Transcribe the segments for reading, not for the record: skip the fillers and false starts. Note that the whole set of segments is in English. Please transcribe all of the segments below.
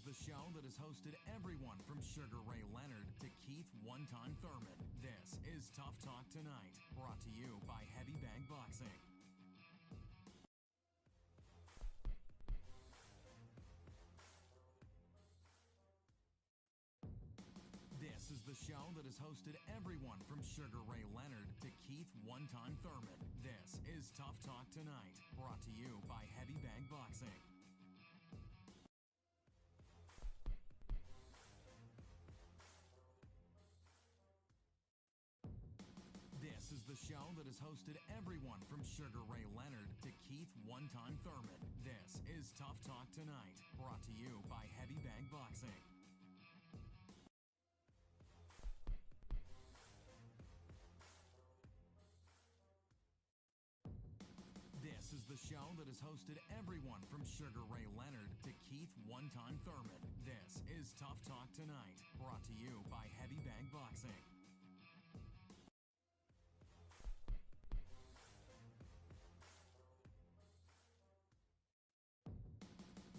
the show that has hosted everyone from Sugar Ray Leonard to Keith One-Time Thurman. This is Tough Talk Tonight, brought to you by Heavy Bag Boxing. This is the show that has hosted everyone from Sugar Ray Leonard to Keith One-Time Thurman. This is Tough Talk Tonight, brought to you by Heavy Bag Boxing. This is the show that has hosted everyone from Sugar Ray Leonard to Keith One-Time Thurman. This is Tough Talk Tonight, brought to you by Heavy Bag Boxing. This is the show that has hosted everyone from Sugar Ray Leonard to Keith One-Time Thurman. This is Tough Talk Tonight, brought to you by Heavy Bag Boxing.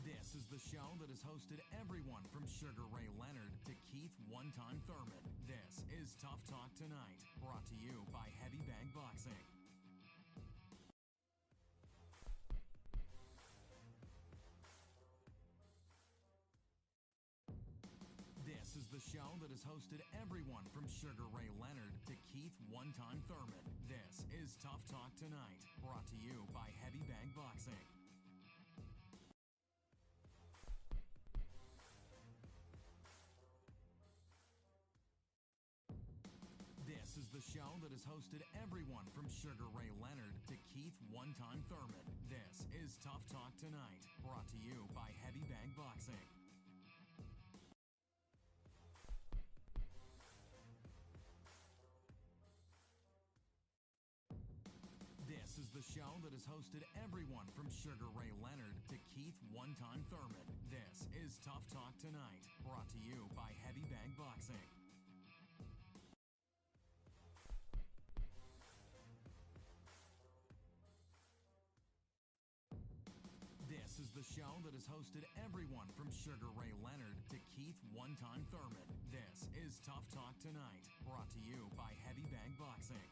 This is the show that has hosted everyone from Sugar Ray Leonard to Keith One-Time Thurman. This is Tough Talk Tonight, brought to you by Heavy Bag Boxing. This is the show that has hosted everyone from Sugar Ray Leonard to Keith One-Time Thurman. This is Tough Talk Tonight, brought to you by Heavy Bag Boxing. This is the show that has hosted everyone from Sugar Ray Leonard to Keith One-Time Thurman. This is Tough Talk Tonight, brought to you by Heavy Bag Boxing. This is the show that has hosted everyone from Sugar Ray Leonard to Keith One-Time Thurman. This is Tough Talk Tonight, brought to you by Heavy Bag Boxing. This is the show that has hosted everyone from Sugar Ray Leonard to Keith One-Time Thurman. This is Tough Talk Tonight, brought to you by Heavy Bag Boxing.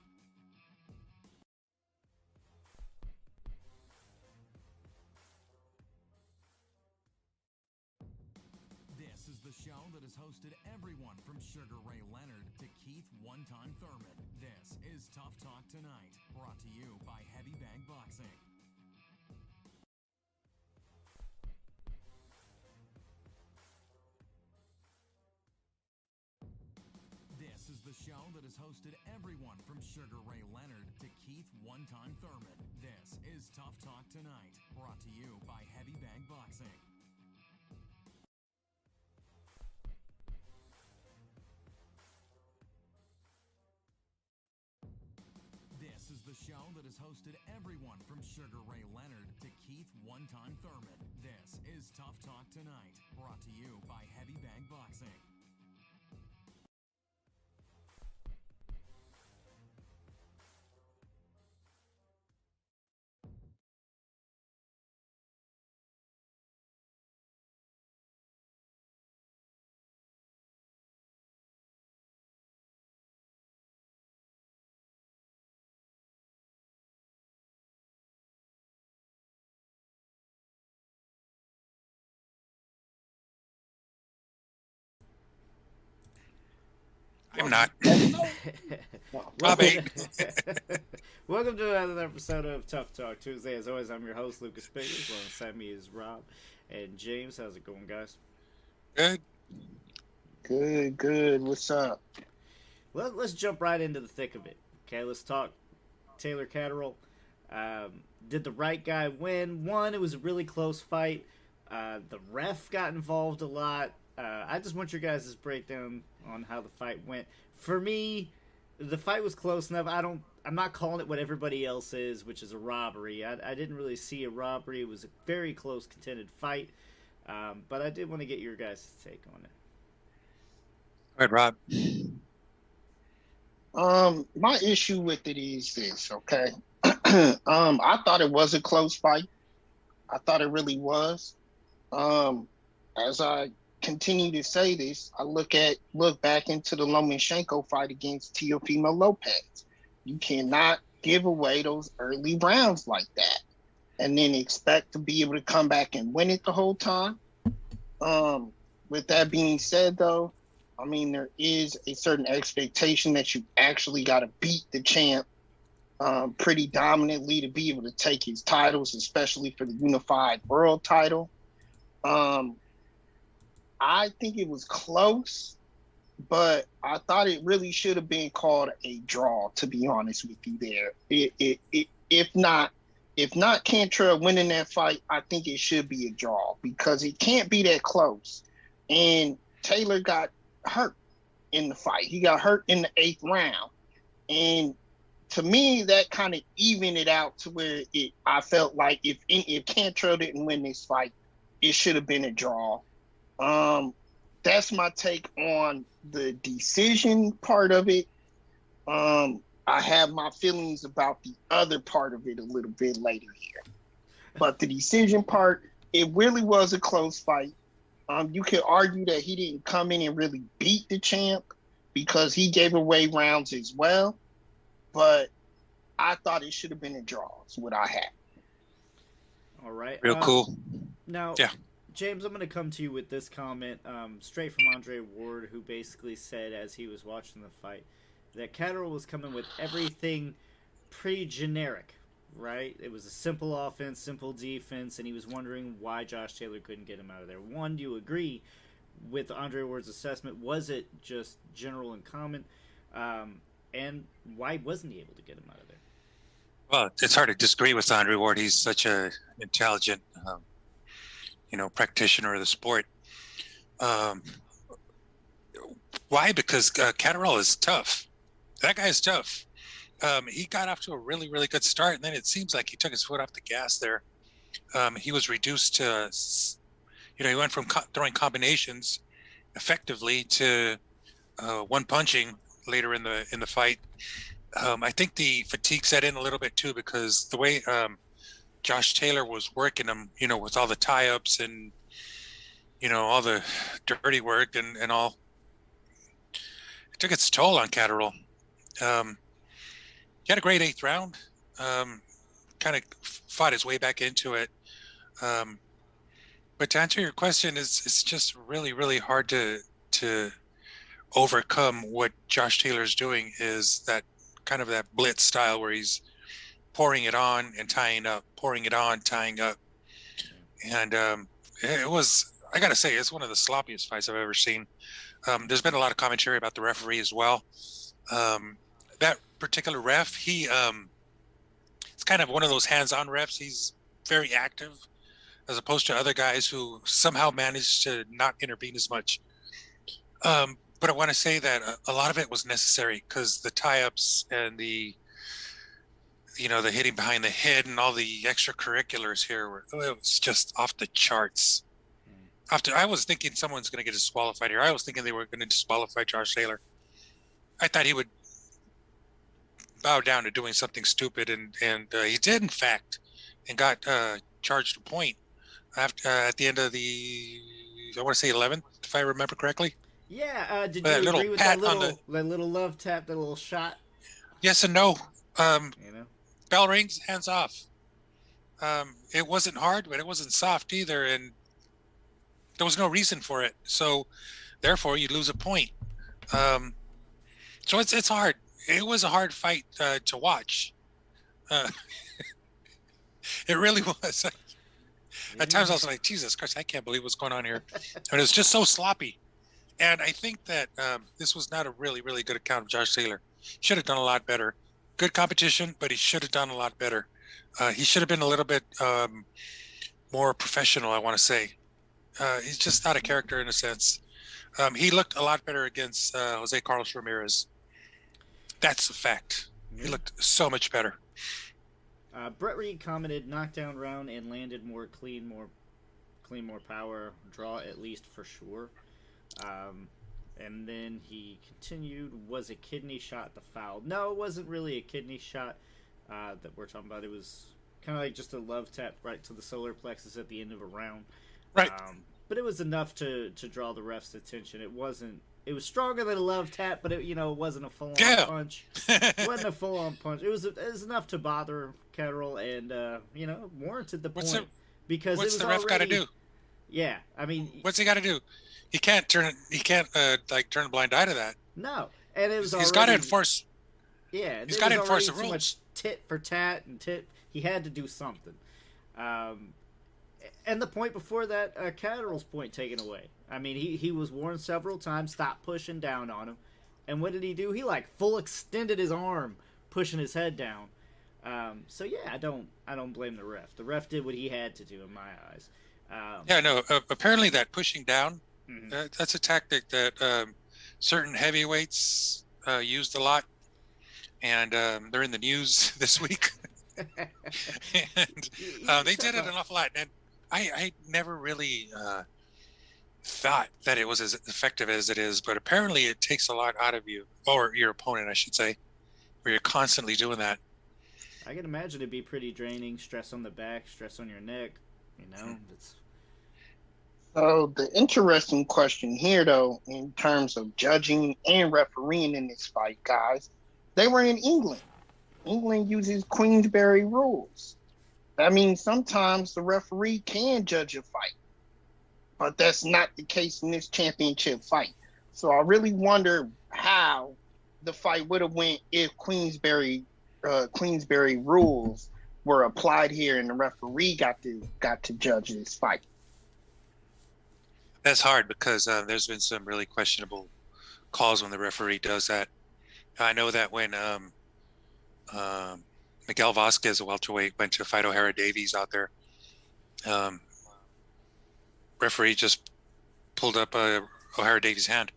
This is the show that has hosted everyone from Sugar Ray Leonard to Keith One-Time Thurman. This is Tough Talk Tonight, brought to you by Heavy Bag Boxing. This is the show that has hosted everyone from Sugar Ray Leonard to Keith One-Time Thurman. This is Tough Talk Tonight, brought to you by Heavy Bag Boxing. This is the show that has hosted everyone from Sugar Ray Leonard to Keith One-Time Thurman. This is Tough Talk Tonight, brought to you by Heavy Bag Boxing. I'm not. Welcome, welcome to another episode of Tough Talk Tuesday. As always, I'm your host, Lucas Piggers. Alongside me is Rob and James. How's it going, guys? Good. Good. What's up? Well, let's jump right into the thick of it. Okay, let's talk Taylor-Catterall. Did the right guy win? One, it was a really close fight. The ref got involved a lot. I just want your guys' breakdown on how the fight went. For me, the fight was close enough. I'm not calling it what everybody else is, which is a robbery. I didn't really see a robbery. It was a very close contended fight. But I did want to get your guys' take on it. Go ahead, Rob. My issue with it is this, okay? I thought it was a close fight. I thought it really was. As I continue to say this, I look back into the Lomachenko fight against Teofimo Lopez. You cannot give away those early rounds like that and then expect to be able to come back and win it the whole time. With that being said, though, I mean, there is a certain expectation that you actually got to beat the champ pretty dominantly to be able to take his titles, especially for the unified world title. I think it was close, but I thought it really should have been called a draw, to be honest with you there. If not Cantrell winning that fight, I think it should be a draw because it can't be that close. And Taylor got hurt in the fight. He got hurt in the 8th round. And to me, that kind of evened it out to where I felt like if Cantrell didn't win this fight, it should have been a draw. That's my take on the decision part of it. I have my feelings about the other part of it a little bit later here. But the decision part, it really was a close fight. You could argue that he didn't come in and really beat the champ because he gave away rounds as well. But I thought it should have been a draw, is what I had. All right. Real cool. Now, yeah. James, I'm going to come to you with this comment straight from Andre Ward, who basically said as he was watching the fight that Catterall was coming with everything pretty generic, right? It was a simple offense, simple defense, and he was wondering why Josh Taylor couldn't get him out of there. One, do you agree with Andre Ward's assessment? Was it just general and common? And why wasn't he able to get him out of there? Well, it's hard to disagree with Andre Ward. He's such an intelligent, practitioner of the sport. Why? Because Catterall is tough. That guy is tough. He got off to a really, really good start, and then it seems like he took his foot off the gas there. He was reduced to, he went from throwing combinations effectively to one punching later in the fight. I think the fatigue set in a little bit too because the way Josh Taylor was working him, with all the tie-ups and all the dirty work and all, it took its toll on Catterall. He had a great 8th round. Kind of fought his way back into it. But to answer your question, it's just really, really hard to overcome what Josh Taylor's doing is that kind of that blitz style where he's pouring it on and tying up, pouring it on, tying up. And it was, I got to say, it's one of the sloppiest fights I've ever seen. There's been a lot of commentary about the referee as well. That particular ref, it's kind of one of those hands-on refs. He's very active as opposed to other guys who somehow managed to not intervene as much. But I want to say that a lot of it was necessary because the tie-ups and the hitting behind the head and all the extracurriculars here it was just off the charts. I was thinking someone's going to get disqualified here. I was thinking they were going to disqualify Josh Taylor. I thought he would bow down to doing something stupid, and he did, in fact, and got charged a point at the end of the, I want to say 11th, if I remember correctly. Yeah, did you agree with that little love tap, that little shot? Yes and no. Bell rings, hands off. It wasn't hard, but it wasn't soft either, and there was no reason for it. So, therefore, you lose a point. So it's hard. It was a hard fight to watch. It really was. At times I was like, Jesus Christ, I can't believe what's going on here. And it was just so sloppy. And I think that this was not a really, really good account of Josh Taylor. Should have done a lot better. Good competition, but he should have done a lot better. He should have been a little bit more professional, I want to say. He's just not a character in a sense. He looked a lot better against Jose Carlos Ramirez. That's a fact. Yeah. He looked so much better. Brett Reed commented, knockdown round and landed more clean, more power, draw at least for sure. And then he continued, was a kidney shot the foul? No, it wasn't really a kidney shot that we're talking about. It was kind of like just a love tap right to the solar plexus at the end of a round. Right. but it was enough to draw the ref's attention. It wasn't. It was stronger than a love tap, but it wasn't a full on punch. It wasn't a full on punch. It was enough to bother Catterall and warranted the point because what's it was the ref got to do? Yeah, I mean, what's he got to do? He can't turn a blind eye to that. No, and it was. He's got to enforce. Yeah, he's got to enforce the rules. Too much tit for tat and tit. He had to do something. And the point before that, Catterall's point taken away. I mean, he was warned several times, stop pushing down on him. And what did he do? He full extended his arm, pushing his head down. So yeah, I don't blame the ref. The ref did what he had to do in my eyes. Apparently that pushing down, mm-hmm. That's a tactic that certain heavyweights used a lot, and they're in the news this week. And they did it an awful lot, and I never really thought that it was as effective as it is, but apparently it takes a lot out of you, or your opponent, I should say, where you're constantly doing that. I can imagine it'd be pretty draining. Stress on the back, stress on your neck. It's. So the interesting question here, though, in terms of judging and refereeing in this fight, guys, they were in England. England uses Queensberry rules. That means sometimes the referee can judge a fight, but that's not the case in this championship fight. So I really wonder how the fight would have went if Queensberry rules were applied here and the referee got to judge this fight. That's hard because there's been some really questionable calls when the referee does that. I know that when Miguel Vasquez, a welterweight, went to fight O'Hara Davies out there, referee just pulled up O'Hara Davies' hand,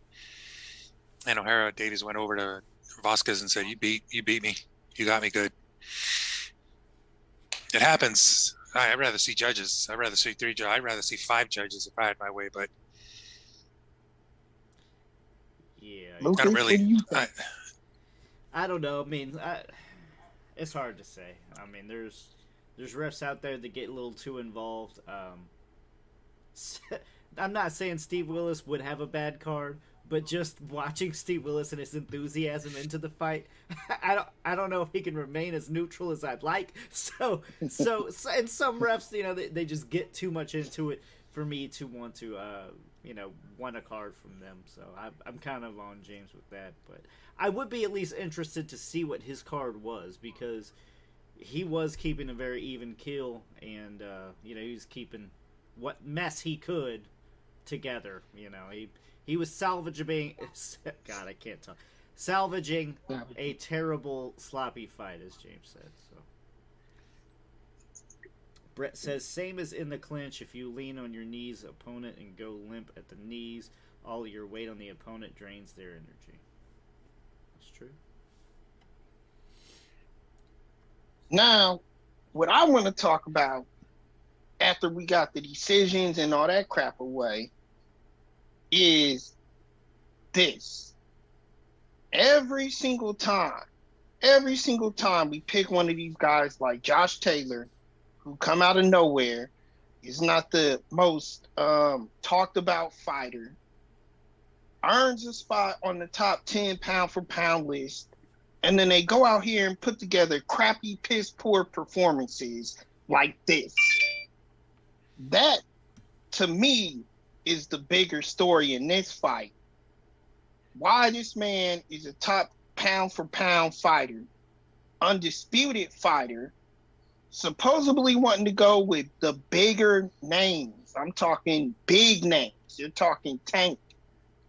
and O'Hara Davies went over to Vasquez and said, "You beat me. You got me good." It happens. I'd rather see judges. I'd rather see 3 judges. I'd rather see 5 judges if I had my way. But yeah, Lucas, not really. I don't know. I mean, it's hard to say. I mean, there's refs out there that get a little too involved. I'm not saying Steve Willis would have a bad card, but just watching Steve Willis and his enthusiasm into the fight, I don't know if he can remain as neutral as I'd like. So and some refs, they just get too much into it for me to want to want a card from them. So I'm kind of on James with that, but I would be at least interested to see what his card was, because he was keeping a very even keel, and he was keeping what mess he could together. He was salvaging. God, I can't talk. Salvaging a terrible sloppy fight, as James said. So Brett says, same as in the clinch. If you lean on your knees, opponent, and go limp at the knees, all your weight on the opponent drains their energy. That's true. Now, what I want to talk about after we got the decisions and all that crap away is this. Every single time we pick one of these guys like Josh Taylor, who come out of nowhere, is not the most talked about fighter, earns a spot on the top 10 pound for pound list, and then they go out here and put together crappy, piss poor performances like this. That, to me, is the bigger story in this fight. Why this man is a top pound for pound fighter, undisputed fighter, supposedly wanting to go with the bigger names. I'm talking big names. You're talking Tank.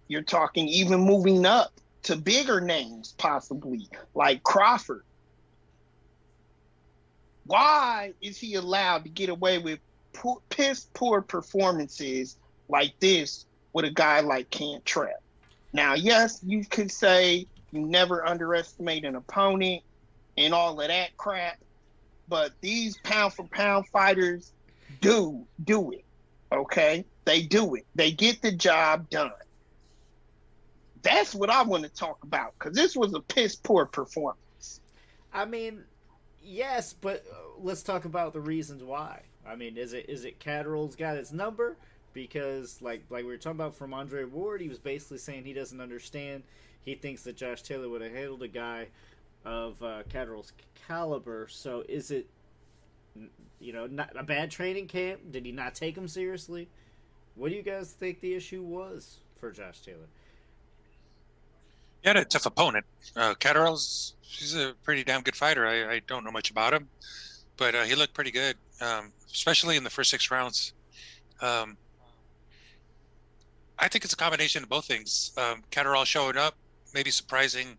You're talking even moving up to bigger names, possibly, like Crawford. Why is he allowed to get away with piss poor performances like this with a guy like Cantrell? Now, yes, you could say you never underestimate an opponent and all of that crap, but these pound for pound fighters do it, okay? They do it. They get the job done. That's what I want to talk about, because this was a piss poor performance. I mean, yes, but let's talk about the reasons why. I mean, is it Catterall's got his number, because like we were talking about from Andre Ward, he was basically saying he doesn't understand. He thinks that Josh Taylor would have handled a guy of Catterall's caliber. So is it, not a bad training camp? Did he not take him seriously? What do you guys think the issue was for Josh Taylor? He had a tough opponent. He's a pretty damn good fighter. I don't know much about him, but he looked pretty good, especially in the first 6 rounds. I think it's a combination of both things. Catterall showing up, maybe surprising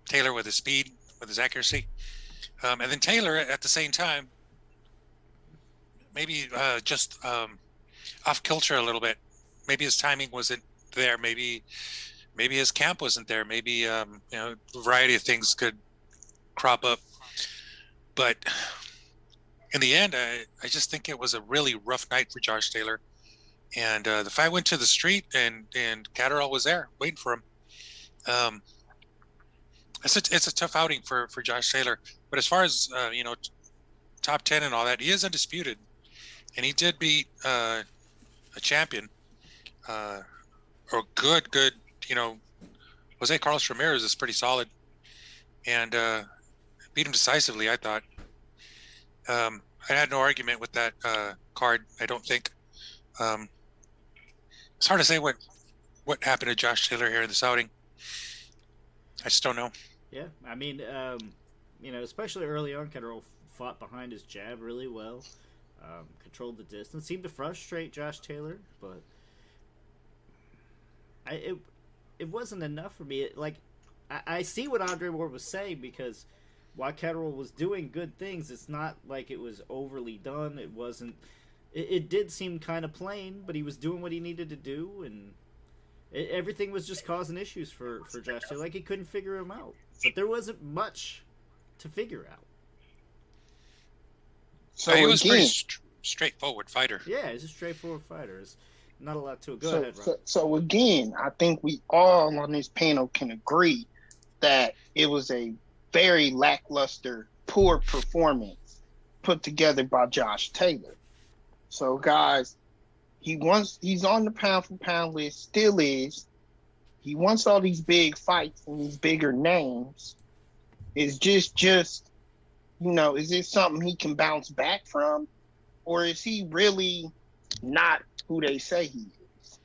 Taylor with his speed, with his accuracy. And then Taylor at the same time, maybe just off kilter a little bit. Maybe his timing wasn't there. Maybe his camp wasn't there. Maybe a variety of things could crop up. But in the end, I just think it was a really rough night for Josh Taylor. And the fight went to the street, and Catterall was there waiting for him. It's a tough outing for Josh Taylor. But as far as top 10 and all that, he is undisputed, and he did beat a champion, or good. Jose Carlos Ramirez is pretty solid, and beat him decisively, I thought. I had no argument with that card, I don't think. It's hard to say what happened to Josh Taylor here in this outing. I just don't know. Yeah, I mean, especially early on, Catterall fought behind his jab really well, controlled the distance, seemed to frustrate Josh Taylor, but it wasn't enough for me. I see what Andre Ward was saying, because while Catterall was doing good things, it's not like it was overly done. It wasn't. It did seem kind of plain, but he was doing what he needed to do, and everything was just causing issues for Josh Taylor. Like, he couldn't figure him out. But there wasn't much to figure out. So he was a pretty straightforward fighter. Yeah, he's a straightforward fighter. There's not a lot to it. Go ahead, Rob. So again, I think we all on this panel can agree that it was a very lackluster, poor performance put together by Josh Taylor. So guys, he's on the pound for pound list, still is. He wants all these big fights and these bigger names. Is is it something he can bounce back from? Or is he really not who they say he is?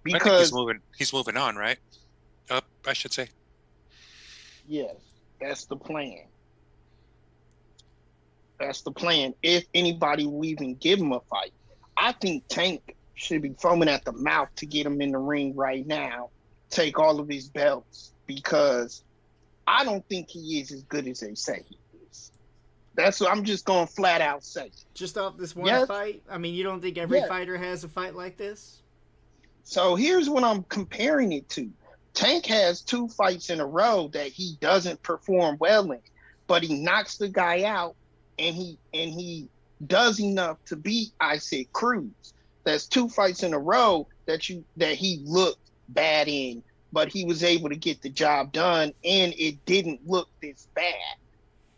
Because I think he's moving on, right? Up, I should say. Yes, that's the plan. That's the plan. If anybody will even give him a fight. I think Tank should be foaming at the mouth to get him in the ring right now, take all of his belts, because I don't think he is as good as they say he is. That's what I'm just going to flat out say. Just off this one fight? I mean, you don't think every fighter has a fight like this? So here's what I'm comparing it to. Tank has 2 fights in a row that he doesn't perform well in, but he knocks the guy out, and he does enough to beat Isaac Cruz. That's 2 fights in a row that he looked bad in, but he was able to get the job done, and it didn't look this bad.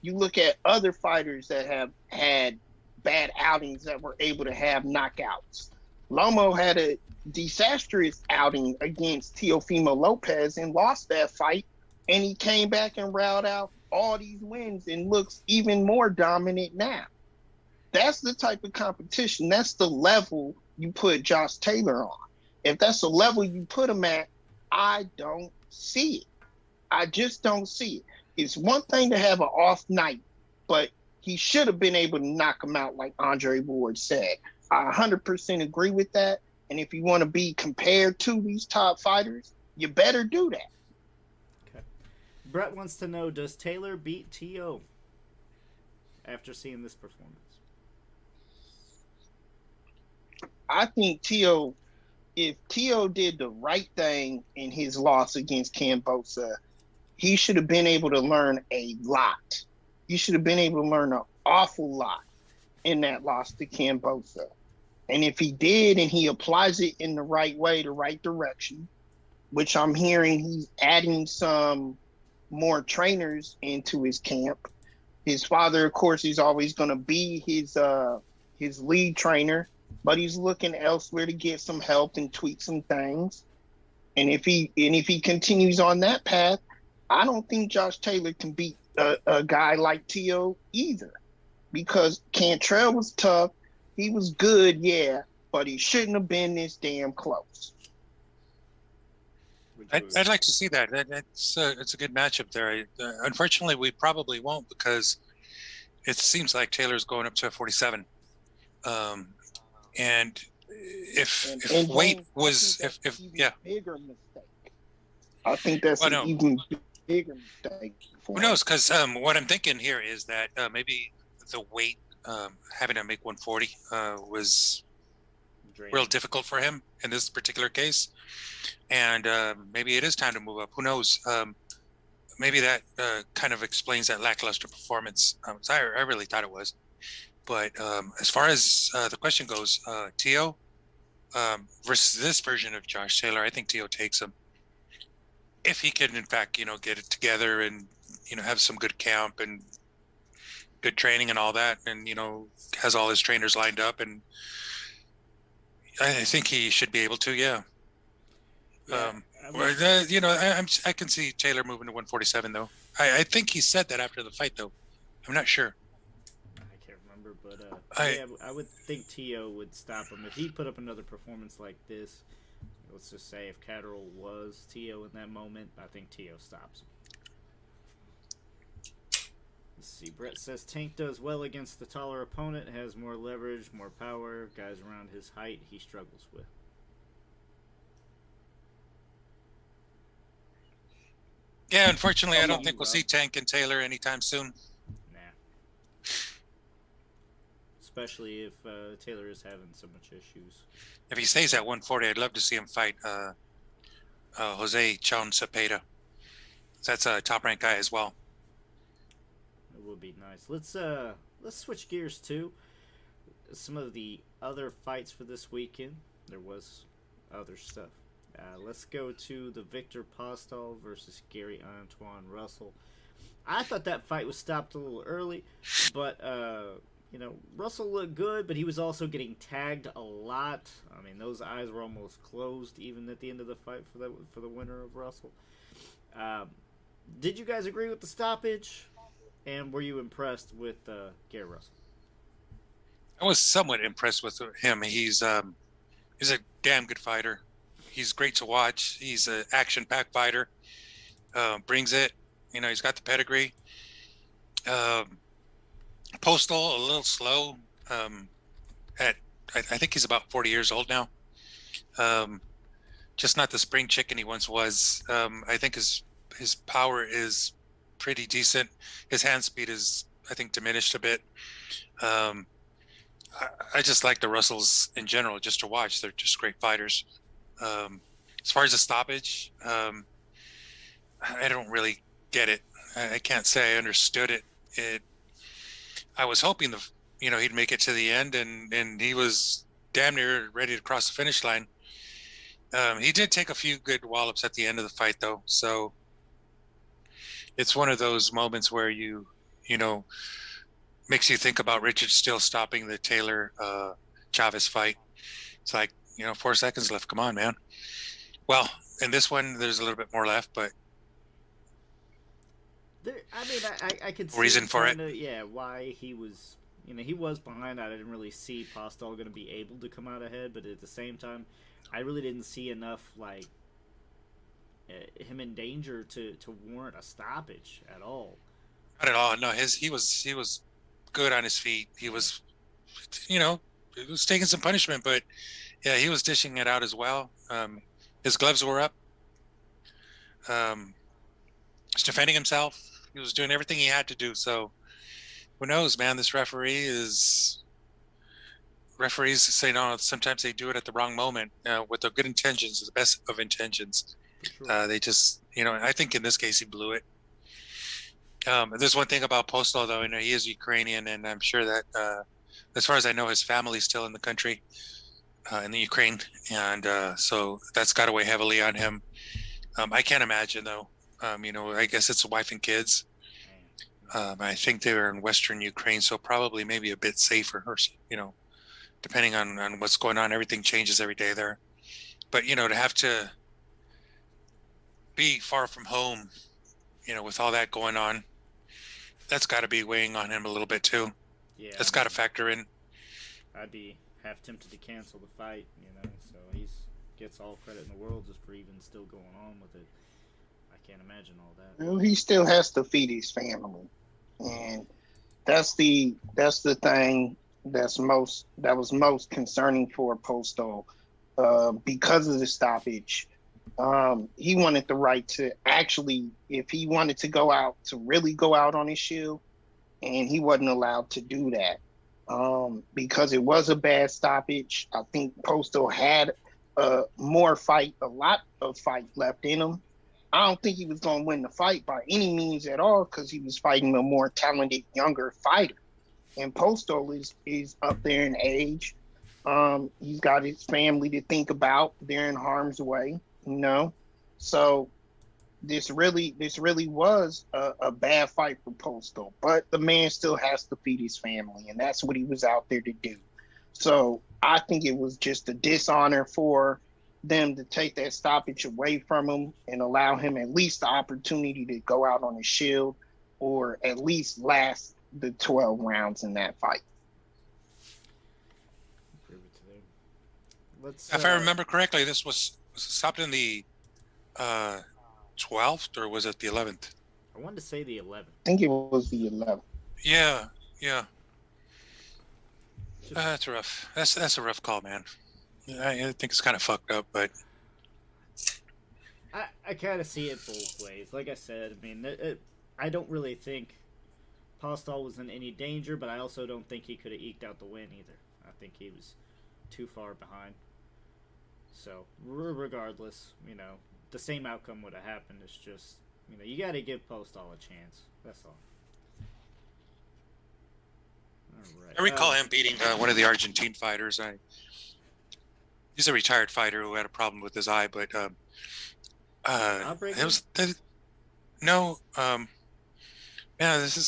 You look at other fighters that have had bad outings that were able to have knockouts. Lomo had a disastrous outing against Teofimo Lopez and lost that fight, and he came back and routed out all these wins and looks even more dominant now. That's the type of competition. That's the level you put Josh Taylor on. If that's the level you put him at, I don't see it. I just don't see it. It's one thing to have an off night, but he should have been able to knock him out like Andre Ward said. I 100% agree with that. And if you want to be compared to these top fighters, you better do that. Okay. Brett wants to know, does Taylor beat T.O. after seeing this performance? I think if T.O. did the right thing in his loss against Kambosa, he should have been able to learn a lot. He should have been able to learn an awful lot in that loss to Kambosa. And if he did, and he applies it in the right way, the right direction, which I'm hearing he's adding some more trainers into his camp. His father, of course, is always going to be his lead trainer. but he's looking elsewhere to get some help and tweak some things. And if he continues on that path, I don't think Josh Taylor can beat a guy like T.O. either, because Cantrell was tough. He was good, yeah, but he shouldn't have been this damn close. I'd like to see that. It's a good matchup there. Unfortunately, we probably won't, because it seems like Taylor's going up to a 47. And if weight was bigger mistake. I think that's an even bigger mistake. Who knows? Because what I'm thinking here is that maybe the weight, having to make 140, was real difficult for him in this particular case, and maybe it is time to move up. Who knows? Maybe that kind of explains that lackluster performance. So I really thought it was. But as far as the question goes, T.O. Versus this version of Josh Taylor, I think T.O. takes him. If he can, in fact, get it together and, have some good camp and good training and all that, and, has all his trainers lined up, and I think he should be able to, yeah. I can see Taylor moving to 147, though. I think he said that after the fight, though. I'm not sure. I can't remember, but I would think T.O. would stop him. If he put up another performance like this, let's just say if Catterall was T.O. in that moment, I think T.O. stops him. Let's see. Brett says Tank does well against the taller opponent, has more leverage, more power. Guys around his height he struggles with. Yeah, unfortunately, I don't think we'll see Tank and Taylor anytime soon. Nah. Especially if Taylor is having so much issues. If he stays at 140, I'd love to see him fight Jose Chon Cepeda. That's a top-ranked guy as well. It would be nice. Let's switch gears to some of the other fights for this weekend. There was other stuff. Let's go to the Victor Postol versus Gary Antoine Russell. I thought that fight was stopped a little early, but Russell looked good, but he was also getting tagged a lot. I mean, those eyes were almost closed even at the end of the fight for the winner of Russell. Did you guys agree with the stoppage? And were you impressed with Gary Russell? I was somewhat impressed with him. He's a damn good fighter. He's great to watch. He's an action-packed fighter. Brings it. He's got the pedigree. Postal, a little slow. I think he's about 40 years old now. Just not the spring chicken he once was. I think his power is pretty decent. His hand speed is, I think, diminished a bit. I just like the Russells in general, just to watch. They're just great fighters. As far as the stoppage, I don't really get it. I can't say I understood it. I was hoping he'd make it to the end, and he was damn near ready to cross the finish line. He did take a few good wallops at the end of the fight, though. So it's one of those moments where makes you think about Richard still stopping the Taylor Chavez fight. It's like, 4 seconds left. Come on, man. Well, in this one, there's a little bit more left, but I could see reason for it. Yeah, why he was, he was behind. I didn't really see Postol going to be able to come out ahead, but at the same time, I really didn't see enough him in danger to warrant a stoppage at all. Not at all. No, he was good on his feet. He was, he was taking some punishment, but yeah, he was dishing it out as well. His gloves were up. He's defending himself. He was doing everything he had to do. So who knows, man? This referees say no. Sometimes they do it at the wrong moment with the good intentions, the best of intentions. Sure. They just, I think in this case he blew it. There's one thing about Postol, though. He is Ukrainian, and I'm sure that, as far as I know, his family's still in the country, in the Ukraine, and so that's got to weigh heavily on him. I can't imagine, though. I guess it's a wife and kids. I think they were in Western Ukraine, so probably maybe a bit safer, depending on what's going on. Everything changes every day there. But, you know, to have to be far from home, you know, with all that going on, that's got to be weighing on him a little bit too. Yeah, that's got to factor in. I'd be half tempted to cancel the fight, you know. So he's gets all credit in the world just for even still going on with it. I can't imagine all that. Well, he still has to feed his family, and that's the thing that was most concerning for Postal, because of the stoppage. He wanted the right to actually, if he wanted to really go out on his shield, and he wasn't allowed to do that. Because it was a bad stoppage. I think Postal had a lot of fight left in him. I don't think he was going to win the fight by any means at all, because he was fighting a more talented, younger fighter. And Postal is up there in age. He's got his family to think about. They're in harm's way, you know. So this really was a bad fight for Postal. But the man still has to feed his family, and that's what he was out there to do. So I think it was just a dishonor for them to take that stoppage away from him and allow him at least the opportunity to go out on his shield, or at least last the 12 rounds in that fight. If I remember correctly, this was stopped in the 12th, or was it the 11th? I wanted to say the 11th. I think it was the 11th. Yeah. That's rough. That's a rough call, man. I think it's kind of fucked up, but I kind of see it both ways. Like I said, I mean, I don't really think Postal was in any danger, but I also don't think he could have eked out the win either. I think he was too far behind. So, regardless, you know, the same outcome would have happened. It's just, you know, you got to give Postal a chance. That's all. All right. I recall him beating one of the Argentine fighters. He's a retired fighter who had a problem with his eye, but it was this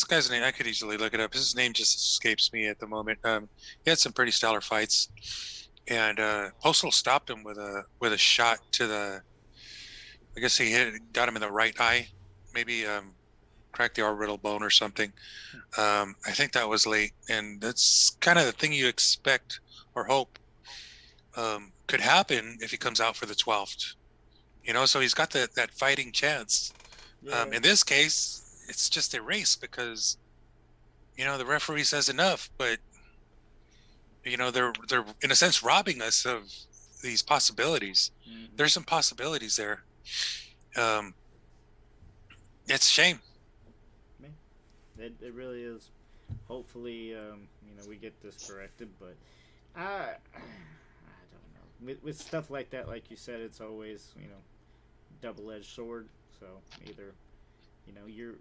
guy's name. I could easily look it up. His name just escapes me at the moment. He had some pretty stellar fights, and Postal stopped him with a shot to the. I guess he got him in the right eye, maybe cracked the orbital bone or something. I think that was late, and that's kind of the thing you expect or hope could happen if he comes out for the 12th. You know, so he's got that fighting chance. Yeah. In this case, it's just erased because, you know, the referee says enough, but, you know, they're in a sense robbing us of these possibilities. Mm-hmm. There's some possibilities there. It's a shame. It really is. Hopefully, you know, we get this corrected, but I don't know. With stuff like that, like you said, it's always, you know, double-edged sword. So either, you know, you're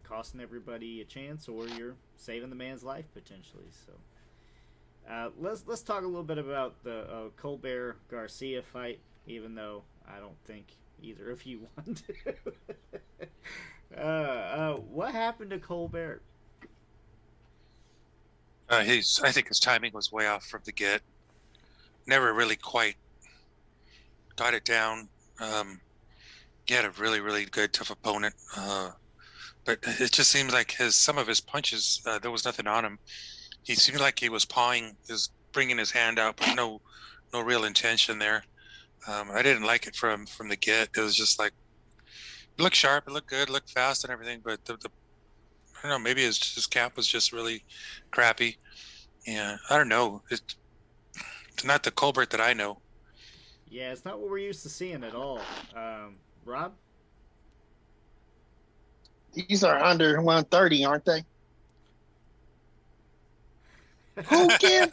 costing everybody a chance, or you're saving the man's life potentially. So let's talk a little bit about the Colbert Garcia fight, even though I don't think either of you want to. What happened to Colbert? I think his timing was way off from the get. Never really quite got it down. He had a really, really good, tough opponent. But it just seemed like some of his punches, there was nothing on him. He seemed like he was bringing his hand out, but no real intention there. I didn't like it from the get. It was just like, it looked sharp, it looked good, looked fast and everything, but I don't know, maybe his camp was just really crappy. Yeah, I don't know. It's not the Colbert that I know. Yeah, it's not what we're used to seeing at all. Rob? These are under 130, aren't they? Who cares?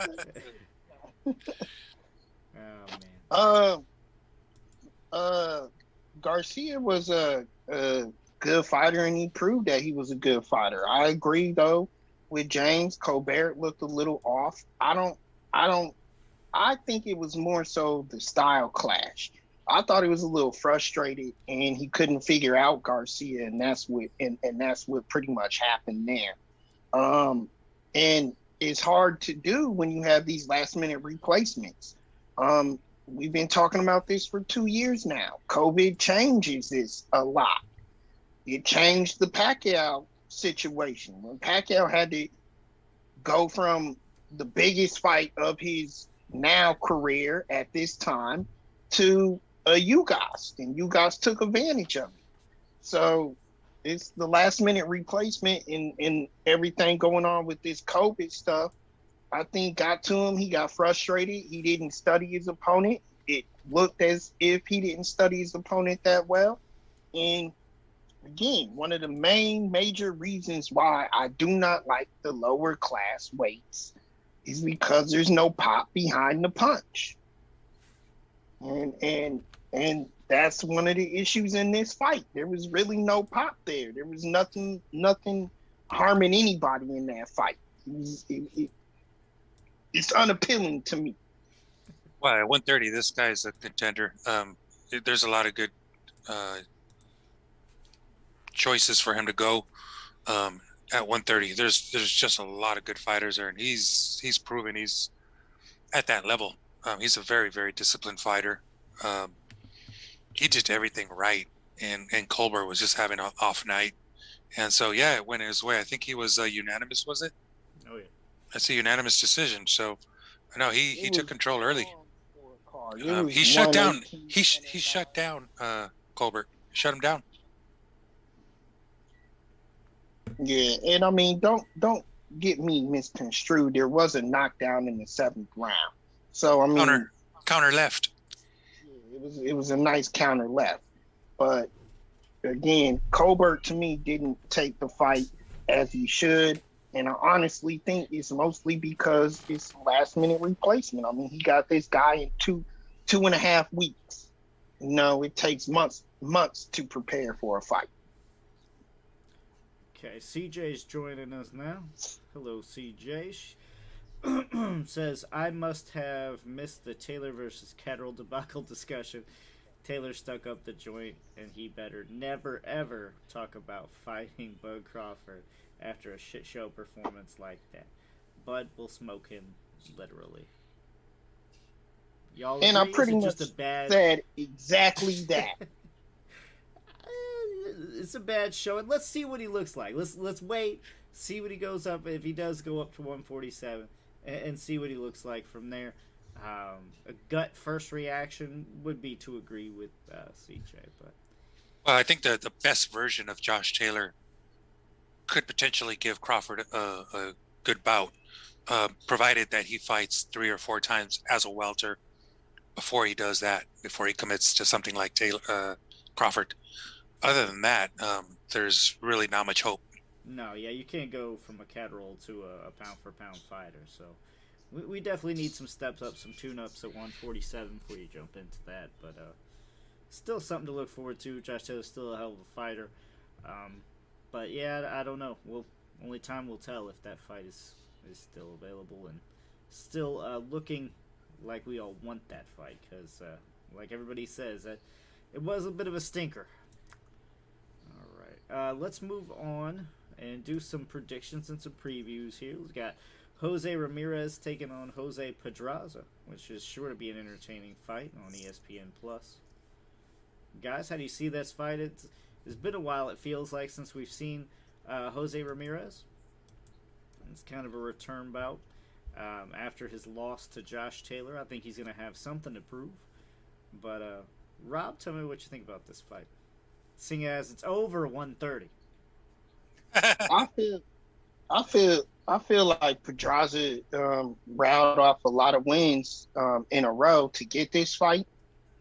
Oh, man. Garcia was a good fighter, and he proved that he was a good fighter. I agree, though, with James. Colbert looked a little off. I think it was more so the style clash. I thought he was a little frustrated, and he couldn't figure out Garcia, and that's what pretty much happened there. And is hard to do when you have these last minute replacements. We've been talking about this for 2 years now. COVID changes this a lot. It changed the Pacquiao situation when Pacquiao had to go from the biggest fight of his now career at this time to a Ugas, and Ugas took advantage of it. So it's the last minute replacement and everything going on with this COVID stuff. I think got to him. He got frustrated. He didn't study his opponent. It looked as if he didn't study his opponent that well. And again, one of the major reasons why I do not like the lower class weights is because there's no pop behind the punch. And that's one of the issues in this fight. There was really no pop there. There was nothing harming anybody in that fight. It's unappealing to me. Well, at 130, this guy's a contender. There's a lot of good choices for him to go at 130. There's just a lot of good fighters there, and he's proven he's at that level. He's a very, very disciplined fighter. He did everything right, and Colbert was just having an off night, and so yeah, it went his way. I think he was unanimous, was it? Oh yeah, that's a unanimous decision. So I know he took control early. He shut down Colbert. Shut him down. Yeah, and I mean, don't get me misconstrued. There was a knockdown in the 7th round, so I mean, counter left. It was a nice counter left, but again, Colbert to me didn't take the fight as he should, and I honestly think it's mostly because it's last minute replacement. I mean, he got this guy in two and a half weeks. No, it takes months to prepare for a fight. Okay, CJ's joining us now. Hello, CJ. Says, I must have missed the Taylor versus Catterall debacle discussion. Taylor stuck up the joint, and he better never, ever talk about fighting Bud Crawford after a shit show performance like that. Bud will smoke him, literally. Y'all and I agree? pretty much said exactly that. It's a bad show, and let's see what he looks like. Let's wait, see what he goes up, if he does go up to 147, and see what he looks like from there. A gut first reaction would be to agree with CJ, but well, I think the best version of Josh Taylor could potentially give Crawford a good bout, provided that he fights 3 or 4 times as a welter before he does that, before he commits to something like Crawford. Other than that, there's really not much hope. No, yeah, you can't go from a Catterall to a pound-for-pound fighter. So we definitely need some steps up, some tune-ups at 147 before you jump into that. But still something to look forward to. Josh Taylor's still a hell of a fighter. But, yeah, I don't know. Only time will tell if that fight is still available and still looking like we all want that fight. Because, like everybody says, it was a bit of a stinker. Let's move on and do some predictions and some previews here. We've got Jose Ramirez taking on Jose Pedraza, which is sure to be an entertaining fight on ESPN+. Guys, how do you see this fight? It's been a while, it feels like, since we've seen Jose Ramirez. It's kind of a return bout after his loss to Josh Taylor. I think he's going to have something to prove. But, Rob, tell me what you think about this fight. Seeing as it's over 130. I feel like Pedraza riled off a lot of wins in a row to get this fight.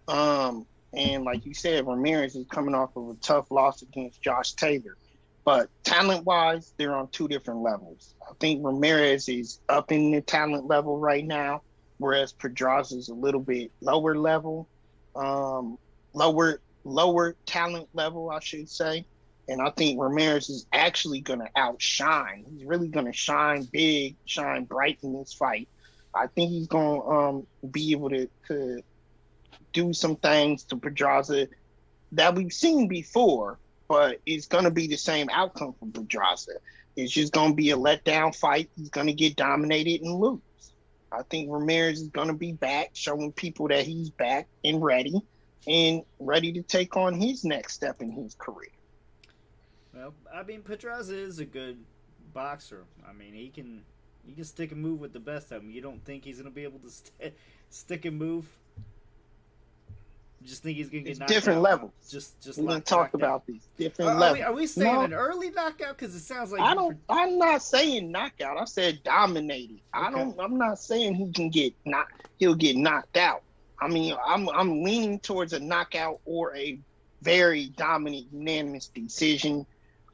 And like you said, Ramirez is coming off of a tough loss against Josh Taylor. But talent-wise, they're on 2 different levels. I think Ramirez is up in the talent level right now, whereas Pedraza is a little bit lower level, lower talent level, I should say. And I think Ramirez is actually going to outshine. He's really going to shine big, shine bright in this fight. I think he's going to be able to do some things to Pedraza that we've seen before, but it's going to be the same outcome for Pedraza. it's just going to be a letdown fight. He's going to get dominated and lose. I think Ramirez is going to be back, showing people that he's back and ready to take on his next step in his career. Well, I mean, Pedraza is a good boxer. I mean, he can stick and move with the best of them. You don't think he's going to be able to stick and move? You just think he's going to get knocked different out? levels. Just we're going to talk about these different levels. Are we saying an early knockout? Because it sounds like I'm not saying knockout. I said dominated. Okay. I'm not saying he'll get knocked out. I mean, I'm leaning towards a knockout or a very dominant unanimous decision.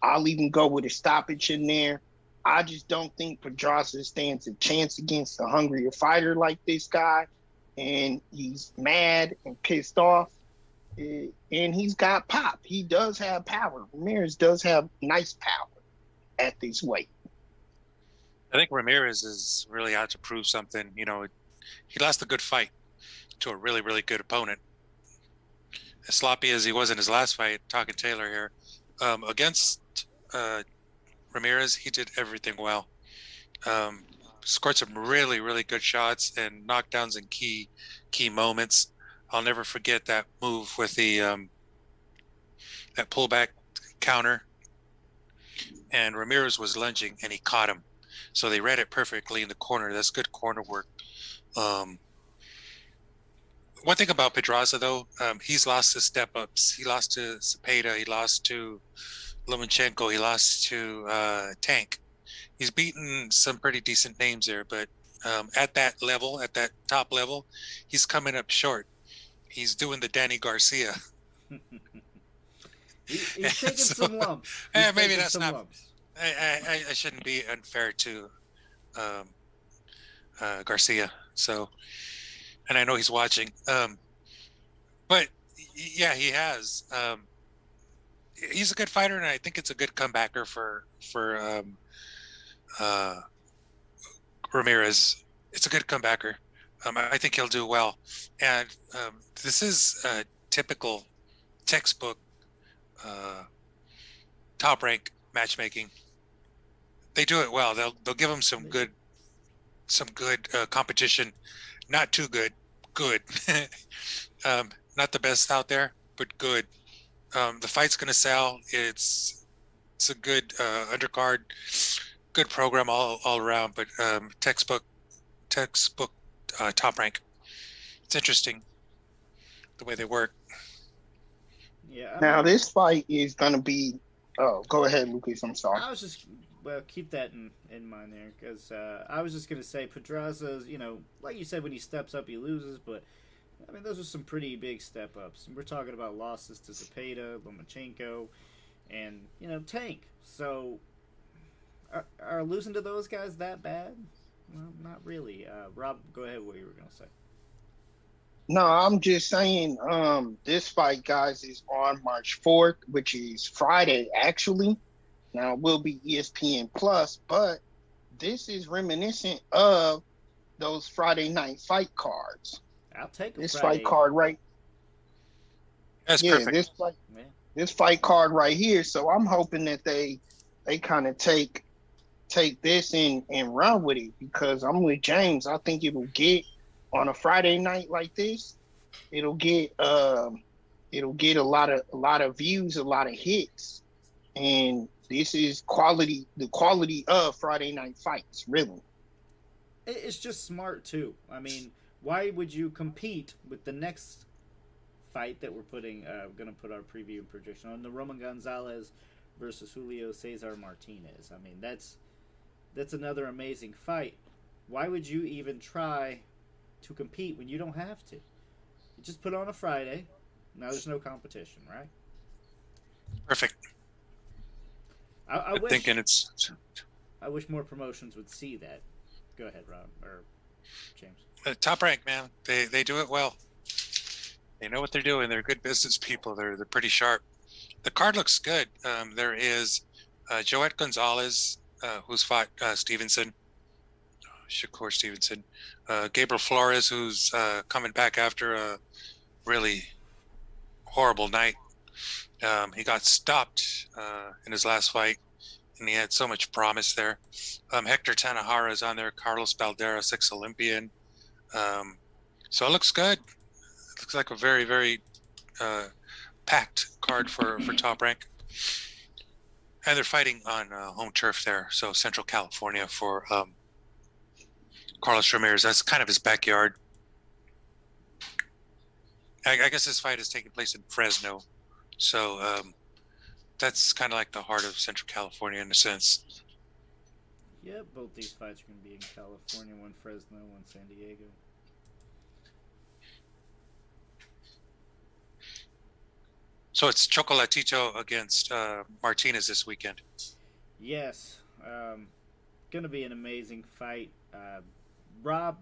I'll even go with a stoppage in there. I just don't think Pedraza stands a chance against a hungrier fighter like this guy. And he's mad and pissed off. And he's got pop. He does have power. Ramirez does have nice power at this weight. I think Ramirez is really out to prove something. You know, he lost a good fight to a really, really good opponent. As sloppy as he was in his last fight, talking Taylor here, against Ramirez, he did everything well. Scored some really, really good shots and knockdowns in key moments. I'll never forget that move with the that pullback counter, and Ramirez was lunging and he caught him. So they read it perfectly in the corner. That's good corner work. One thing about Pedraza, though, he's lost his step-ups. He lost to Cepeda. He lost to Lomachenko. He lost to Tank. He's beaten some pretty decent names there, but at that level, at that top level, he's coming up short. He's doing the Danny Garcia. he's taking some lumps. Maybe that's not. Lumps. I shouldn't be unfair to Garcia. So, and I know he's watching. But yeah, he has. He's a good fighter, and I think it's a good comebacker for Ramirez. It's a good comebacker. I think he'll do well. And this is typical textbook top rank matchmaking. They do it well. They'll give him some good competition. Not too good. Good. Not the best out there, but good. The fight's gonna sell. It's a good undercard, good program all around. But textbook top rank. It's interesting the way they work. Yeah. Now this fight is gonna be. Oh, go ahead, Lucas. I'm sorry. I was just keep that in mind there, because I was just gonna say Pedraza's, like you said, when he steps up he loses, but I mean those are some pretty big step ups. And we're talking about losses to Cepeda, Lomachenko, and Tank. So are losing to those guys that bad? Well, not really. Rob, go ahead. What you were gonna say? No, I'm just saying. This fight, guys, is on March 4th, which is Friday, actually. Now it will be ESPN Plus, but this is reminiscent of those Friday night fight cards. I'll take this Friday. Fight card right. That's perfect. This fight card right here. So I'm hoping that they kind of take this and run with it, because I'm with James. I think it will get on a Friday night like this. It'll get a lot of views, a lot of hits, and this is the quality of Friday night fights, really. It's just smart too. I mean, why would you compete with the next fight that we're going to put our preview and prediction on, the Roman Gonzalez versus Julio Cesar Martinez? I mean, that's another amazing fight. Why would you even try to compete when you don't have to? You just put on a Friday. Now there's no competition, right? Perfect. I wish more promotions would see that. Go ahead, Rob or James. Top rank, man. They do it well. They know what they're doing. They're good business people. They're pretty sharp. The card looks good. There is Joet Gonzalez, who's fought Stevenson, Shakur Stevenson, Gabriel Flores, who's coming back after a really horrible night. He got stopped in his last fight, and he had so much promise there. Hector Tanahara is on there. Carlos Balderas, ex-Olympian. So it looks good. It looks like a very, very packed card for Top Rank. And they're fighting on home turf there, so Central California for Carlos Ramirez. That's kind of his backyard. I guess this fight is taking place in Fresno, so that's kind of like the heart of Central California in a sense. Yeah, both these fights are going to be in California. One Fresno, one San Diego. So it's Chocolatito against Martinez this weekend. Yes. Going to be an amazing fight. Rob,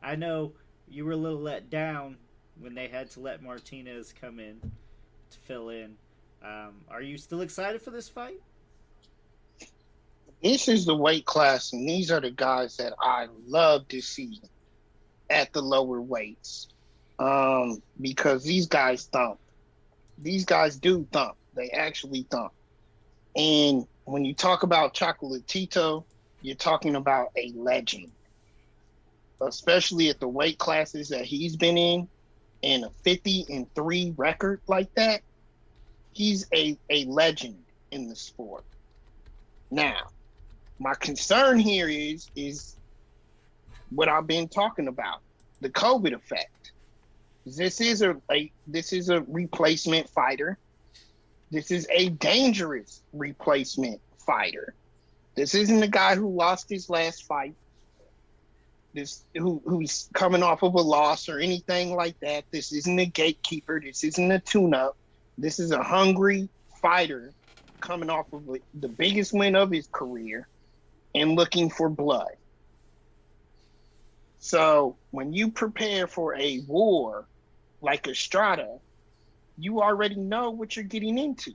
I know you were a little let down when they had to let Martinez come in to fill in. Are you still excited for this fight? This is the weight class, and these are the guys that I love to see at the lower weights, because these guys thump. These guys do thump. They actually thump. And when you talk about Chocolatito, you're talking about a legend, especially at the weight classes that he's been in, and a 50-3 record like that. He's a legend in the sport. Now, my concern here is what I've been talking about, the COVID effect. This is a replacement fighter. This is a dangerous replacement fighter. This isn't a guy who lost his last fight. Who's coming off of a loss or anything like that. This isn't a gatekeeper. This isn't a tune-up. This is a hungry fighter coming off of the biggest win of his career and looking for blood. So when you prepare for a war like Estrada, you already know what you're getting into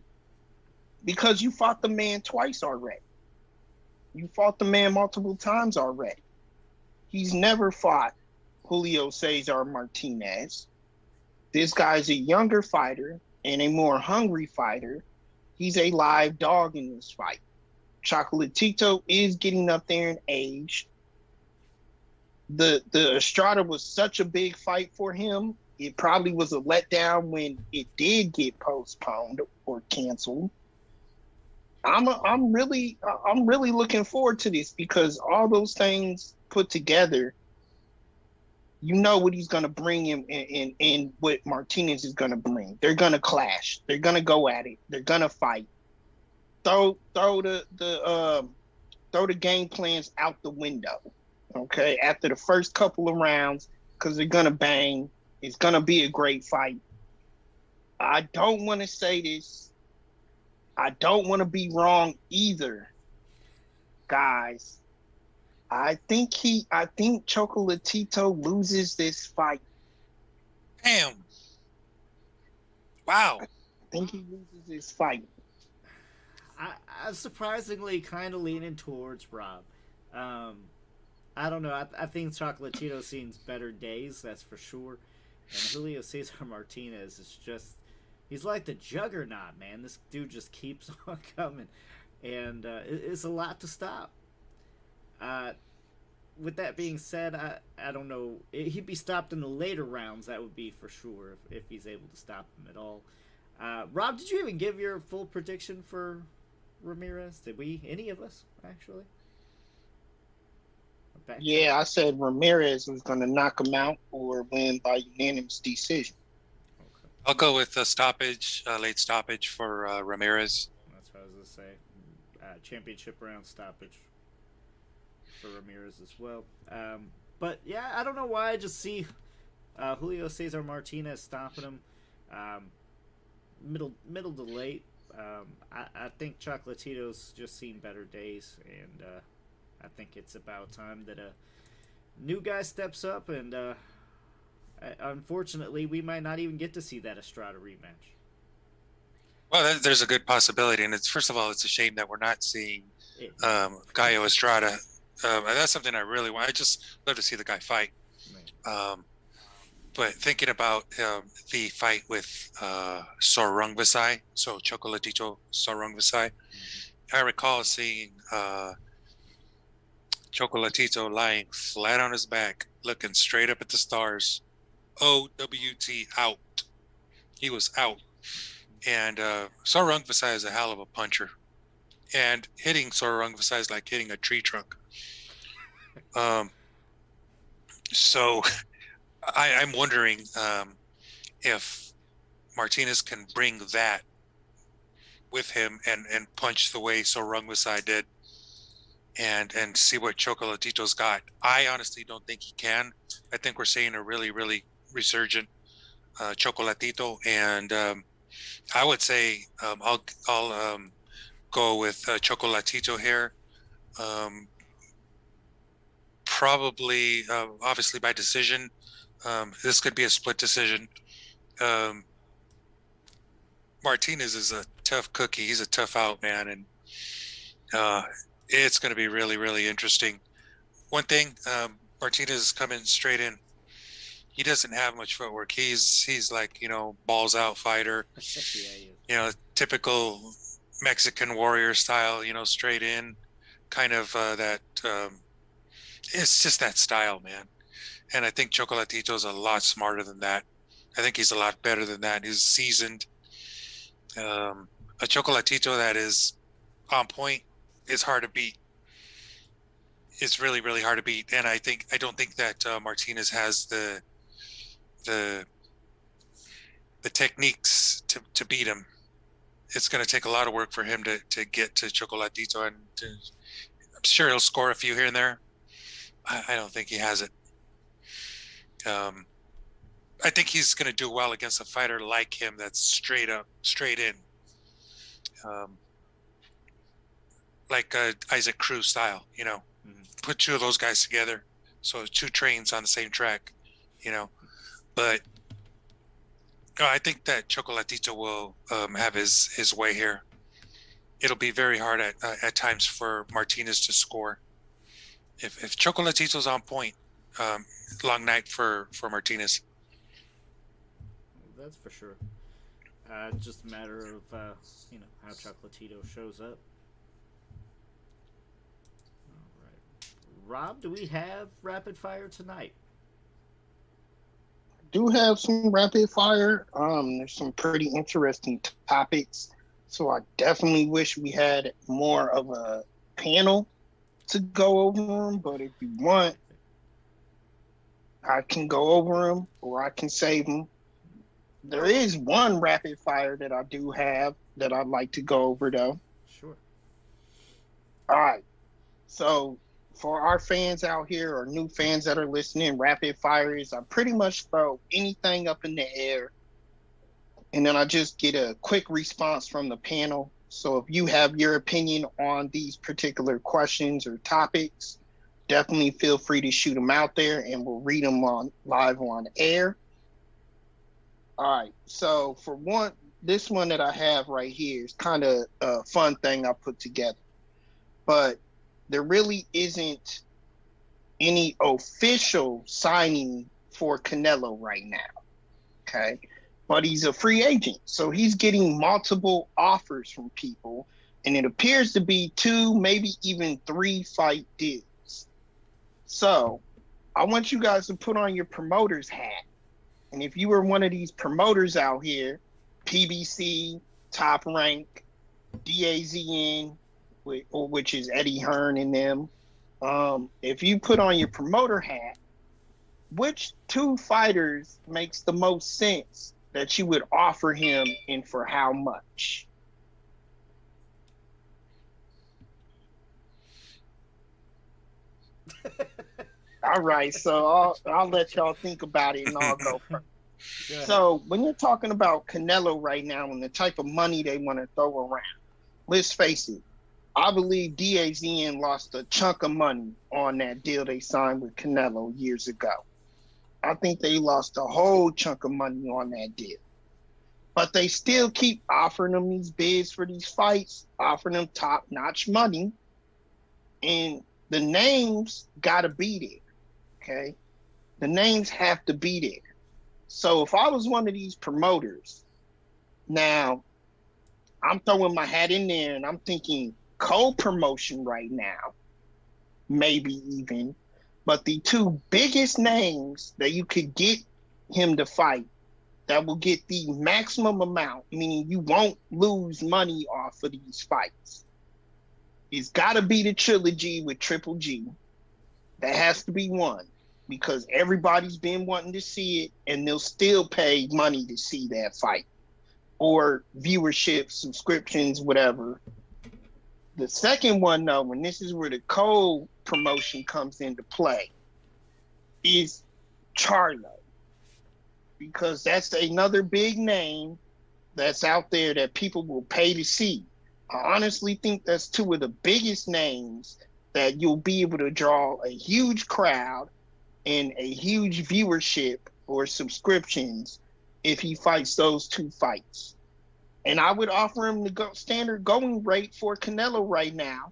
because you fought the man twice already. You fought the man multiple times already. He's never fought Julio Cesar Martinez. This guy's a younger fighter and a more hungry fighter. He's a live dog in this fight. Chocolatito is getting up there in age. The Estrada was such a big fight for him. It probably was a letdown when it did get postponed or canceled. I'm really looking forward to this because all those things put together, you know what he's going to bring him and what Martinez is going to bring. They're going to clash. They're going to go at it. They're going to fight. Throw the game plans out the window. Okay, after the first couple of rounds, because they're going to bang. It's going to be a great fight. I don't want to say this. I don't want to be wrong either, guys. I think Chocolatito loses this fight. Damn. Wow. I think he loses this fight. I'm surprisingly kind of leaning towards Rob. I don't know. I think Chocolatito's seen better days, that's for sure. And Julio Cesar Martinez is just... He's like the juggernaut, man. This dude just keeps on coming. And it's a lot to stop. With that being said, I don't know. He'd be stopped in the later rounds, that would be for sure, if he's able to stop him at all. Rob, did you even give your full prediction for Ramirez? Did we? Any of us, actually? Yeah, I said Ramirez was going to knock him out or win by unanimous decision. Okay. I'll go with a stoppage, late stoppage for Ramirez. That's what I was going to say. Championship round stoppage for Ramirez as well. But yeah, I don't know why I just see Julio Cesar Martinez stopping him middle to late. I think Chocolatito's just seen better days, and I think it's about time that a new guy steps up, and unfortunately, we might not even get to see that Estrada rematch. Well, there's a good possibility, and first of all, it's a shame that we're not seeing Gallo Estrada. That's something I really want. I just love to see the guy fight. But thinking about the fight with Sorong Visay, so Chocolatito Sorong Visay, I recall seeing Chocolatito lying flat on his back, looking straight up at the stars. OWT out. He was out. And Sorung Vasai is a hell of a puncher. And hitting Sorung Vasai is like hitting a tree trunk. So I'm wondering if Martinez can bring that with him and punch the way Sorung Vasai did and see what Chocolatito's got. I honestly don't think he can. I think we're seeing a really, really resurgent Chocolatito, and I would say I'll go with Chocolatito here. Probably, obviously by decision. This could be a split decision. Martinez is a tough cookie. He's a tough out, man, and it's going to be really, really interesting. One thing, Martinez is coming straight in. He doesn't have much footwork. He's like, balls out fighter. Typical Mexican warrior style. Straight in, kind of that. It's just that style, man. And I think Chocolatito's a lot smarter than that. I think he's a lot better than that. He's seasoned. A Chocolatito that is on point is hard to beat. It's really, really hard to beat. And I don't think that Martinez has the techniques to beat him. It's going to take a lot of work for him to get to Chocolatito, and I'm sure he'll score a few here and there. I don't think he has it. I think he's going to do well against a fighter like him that's straight in. Like Isaac Cruz style, Put two of those guys together. So two trains on the same track, But I think that Chocolatito will have his way here. It'll be very hard at times for Martinez to score. If Chocolatito's on point, long night for Martinez. That's for sure. Just a matter of how Chocolatito shows up. All right, Rob, do we have rapid fire tonight? Do have some rapid fire. There's some pretty interesting topics, so I definitely wish we had more of a panel to go over them. But if you want, I can go over them or I can save them. There is one rapid fire that I do have that I'd like to go over, though. Sure. All right. So for our fans out here or new fans that are listening, rapid fire is I pretty much throw anything up in the air, and then I just get a quick response from the panel. So if you have your opinion on these particular questions or topics, definitely feel free to shoot them out there, and we'll read them live on air. All right, so for one, this one that I have right here is kind of a fun thing I put together. But there really isn't any official signing for Canelo right now, okay? But he's a free agent, so he's getting multiple offers from people, and it appears to be 2, maybe even 3 fight deals. So I want you guys to put on your promoter's hat. And if you were one of these promoters out here, PBC, Top Rank, DAZN, which is Eddie Hearn and them, if you put on your promoter hat, which 2 fighters makes the most sense that you would offer him, and for how much? All right, so I'll let y'all think about it, and I'll go first. So when you're talking about Canelo right now and the type of money they want to throw around, let's face it, I believe DAZN lost a chunk of money on that deal they signed with Canelo years ago. I think they lost a whole chunk of money on that deal. But they still keep offering them these bids for these fights, offering them top-notch money, and the names got to be there. Okay, the names have to be there. So if I was one of these promoters, now I'm throwing my hat in there and I'm thinking, co-promotion right now, maybe even. But the two biggest names that you could get him to fight that will get the maximum amount, meaning you won't lose money off of these fights, it's got to be the trilogy with Triple G. That has to be one because everybody's been wanting to see it, and they'll still pay money to see that fight or viewership, subscriptions, whatever. The second one, though, and this is where the co-promotion comes into play, is Charlo. Because that's another big name that's out there that people will pay to see. I honestly think that's two of the biggest names that you'll be able to draw a huge crowd and a huge viewership or subscriptions if he fights those two fights. And I would offer him the standard going rate for Canelo right now,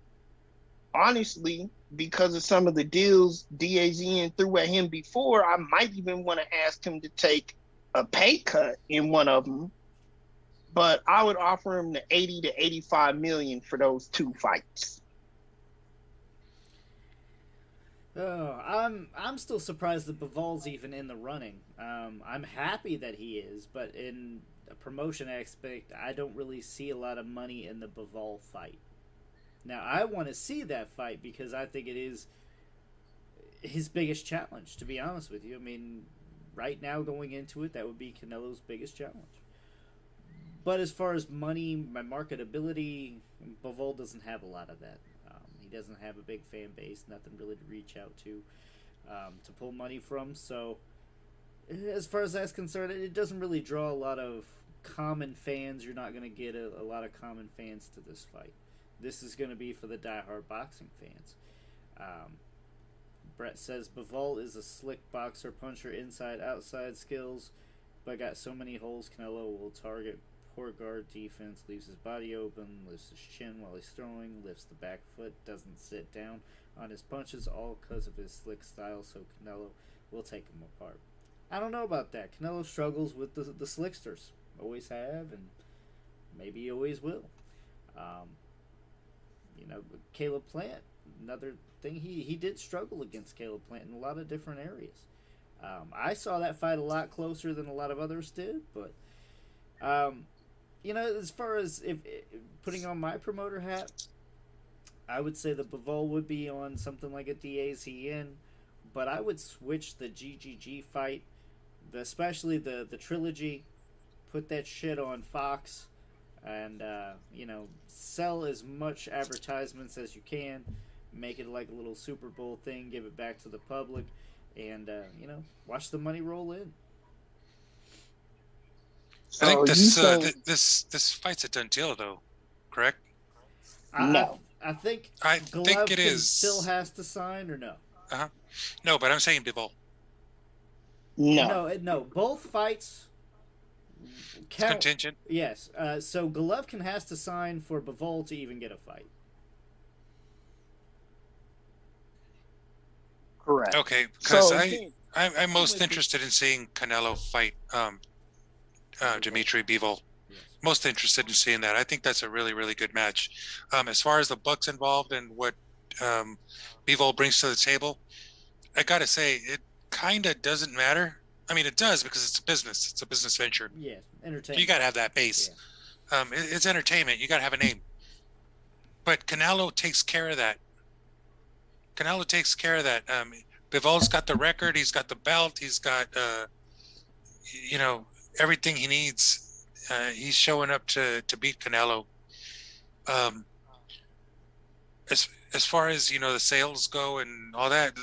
honestly, because of some of the deals DAZN threw at him before. I might even want to ask him to take a pay cut in one of them, but I would offer him the 80 to 85 million for those two fights. Oh, I'm still surprised that Bivol's even in the running. I'm happy that he is, but in a promotion aspect, I don't really see a lot of money in the Bivol fight. Now, I want to see that fight because I think it is his biggest challenge, to be honest with you. I mean, right now going into it, that would be Canelo's biggest challenge. But as far as money, my marketability, Bivol doesn't have a lot of that. He doesn't have a big fan base, nothing really to reach out to pull money from. So, as far as that's concerned, it doesn't really draw a lot of common fans. You're not going to get a lot of common fans to this fight. This is going to be for the diehard boxing fans. Brett says, Bivol is a slick boxer, puncher, inside, outside skills, but got so many holes. Canelo will target poor guard defense, leaves his body open, lifts his chin while he's throwing, lifts the back foot, doesn't sit down on his punches, all because of his slick style, so Canelo will take him apart. I don't know about that. Canelo struggles with the slicksters. Always have, and maybe always will. Caleb Plant, another thing, he did struggle against Caleb Plant in a lot of different areas. I saw that fight a lot closer than a lot of others did, but as far as if putting on my promoter hat, I would say the Bivol would be on something like a DAZN, but I would switch the GGG fight, especially the trilogy, put that shit on Fox, and sell as much advertisements as you can, make it like a little Super Bowl thing, give it back to the public, and watch the money roll in. I think this fight's a done deal, though. Correct? No. I think it is. Still has to sign, or no? No, but I'm saying Bivol. No. Both fights count. It's contingent. Yes. So Golovkin has to sign for Bivol to even get a fight. Correct. Okay, because I'm most interested in seeing Canelo fight Dimitri Bivol. Yes. Most interested in seeing that. I think that's a really, really good match. As far as the bucks involved and what Bivol brings to the table, I gotta say it kind of doesn't matter. I mean, it does because it's a business. It's a business venture. Yeah, entertainment. You gotta have that base. Yeah. It's entertainment. You gotta have a name. But Canelo takes care of that. Bivol's got the record. He's got the belt. He's got everything he needs. He's showing up to beat Canelo. As far as the sales go and all that,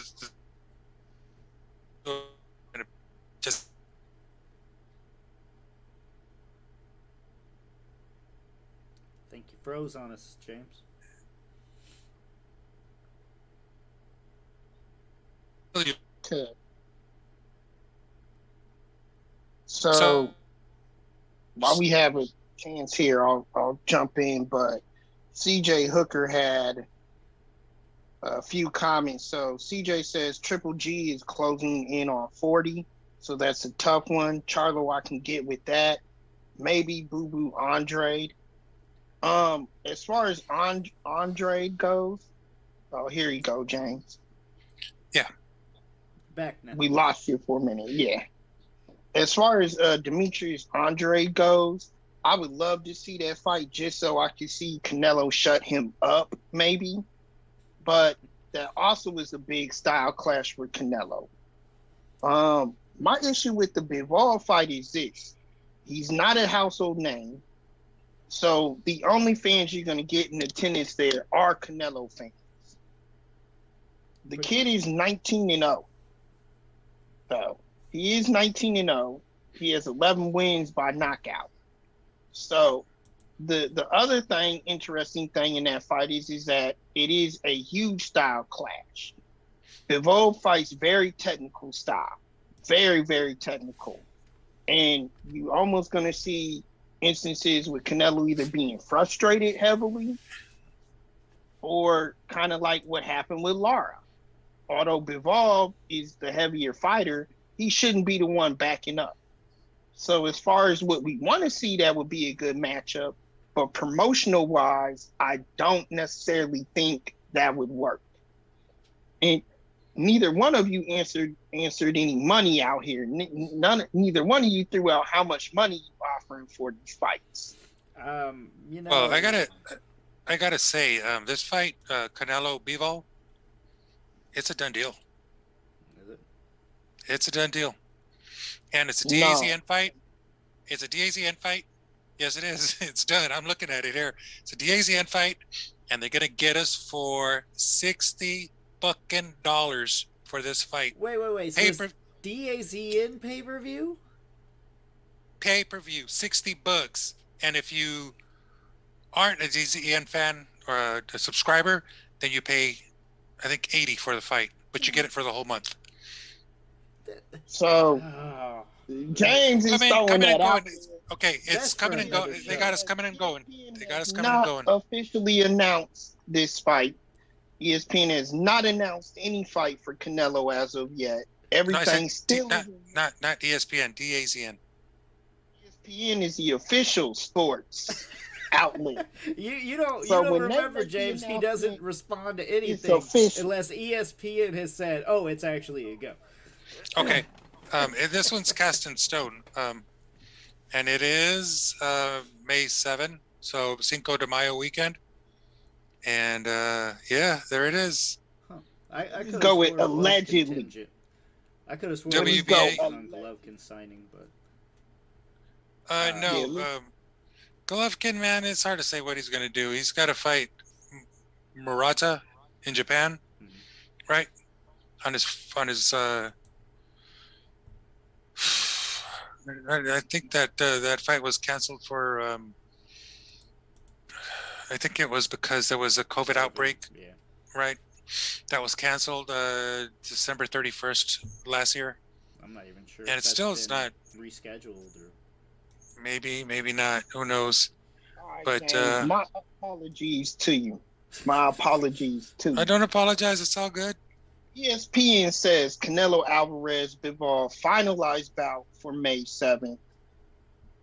just I think you froze on us, James. Okay. So while we have a chance here, I'll jump in. But CJ Hooker had a few comments. So CJ says Triple G is closing in on 40, so that's a tough one. Charlo, I can get with that. Maybe Boo Boo Andre. But Canelo is closing in on 40. So that's a tough one. Charlo, I can get with that. Maybe Boo Boo Andre. But Canelo is closing in on 40. So that's a tough one. Charlo, I can get with that. Maybe Boo Boo Andre. As far as Andre goes, oh, here you go, James. Yeah. Back now. We lost you for a minute. Yeah. As far as Demetrius Andre goes, I would love to see that fight just so I could see Canelo shut him up, maybe. But that also is a big style clash for Canelo. My issue with the Bivol fight is this. He's not a household name. So the only fans you're going to get in attendance there are Canelo fans. The kid is 19-0. So he is 19-0. He has 11 wins by knockout. So the other interesting thing in that fight is that it is a huge style clash. Bivol fights very technical style. Very, very technical. And you almost going to see instances with Canelo either being frustrated heavily or kind of like what happened with Lara. Although Bivol is the heavier fighter, he shouldn't be the one backing up. So as far as what we want to see, that would be a good matchup. But promotional wise, I don't necessarily think that would work. And neither one of you answered any money out here. Neither one of you threw out how much money you offering for these fights. Well, I gotta say, this fight, Canelo Bivol, it's a done deal. Is it? It's a done deal, and it's a DAZN fight. It's a DAZN fight. Yes, it is. It's done. I'm looking at it here. It's a DAZN fight, and they're gonna get us for $60 for this fight. Wait. So it's DAZN pay-per-view? Pay-per-view, $60. And if you aren't a DAZN fan or a subscriber, then you pay, I think, $80 for the fight, but you get it for the whole month. So James is throwing that out. Okay, it's coming and going. They got us coming and going. They got us coming and going. Not officially announced this fight. ESPN has not announced any fight for Canelo as of yet. Everything's still not ESPN, DAZN. ESPN is the official sports outlet. You don't remember, James. He doesn't respond to anything unless ESPN has said, "Oh, it's actually a go." Okay, this one's cast in stone, and it is May 7, so Cinco de Mayo weekend. And yeah, there it is. Huh. I could go with allegedly. I could have sworn WBA on Golovkin signing, but no. Golovkin, man, it's hard to say what he's going to do. He's got to fight Murata in Japan, right? On his. I think that fight was canceled for. I think it was because there was a COVID outbreak, right? That was canceled December 31st last year. I'm not even sure. And it's not rescheduled or maybe not. Who knows? Right, but my apologies to you. I don't apologize. It's all good. ESPN says Canelo Alvarez Bivol finalized bout for May 7th.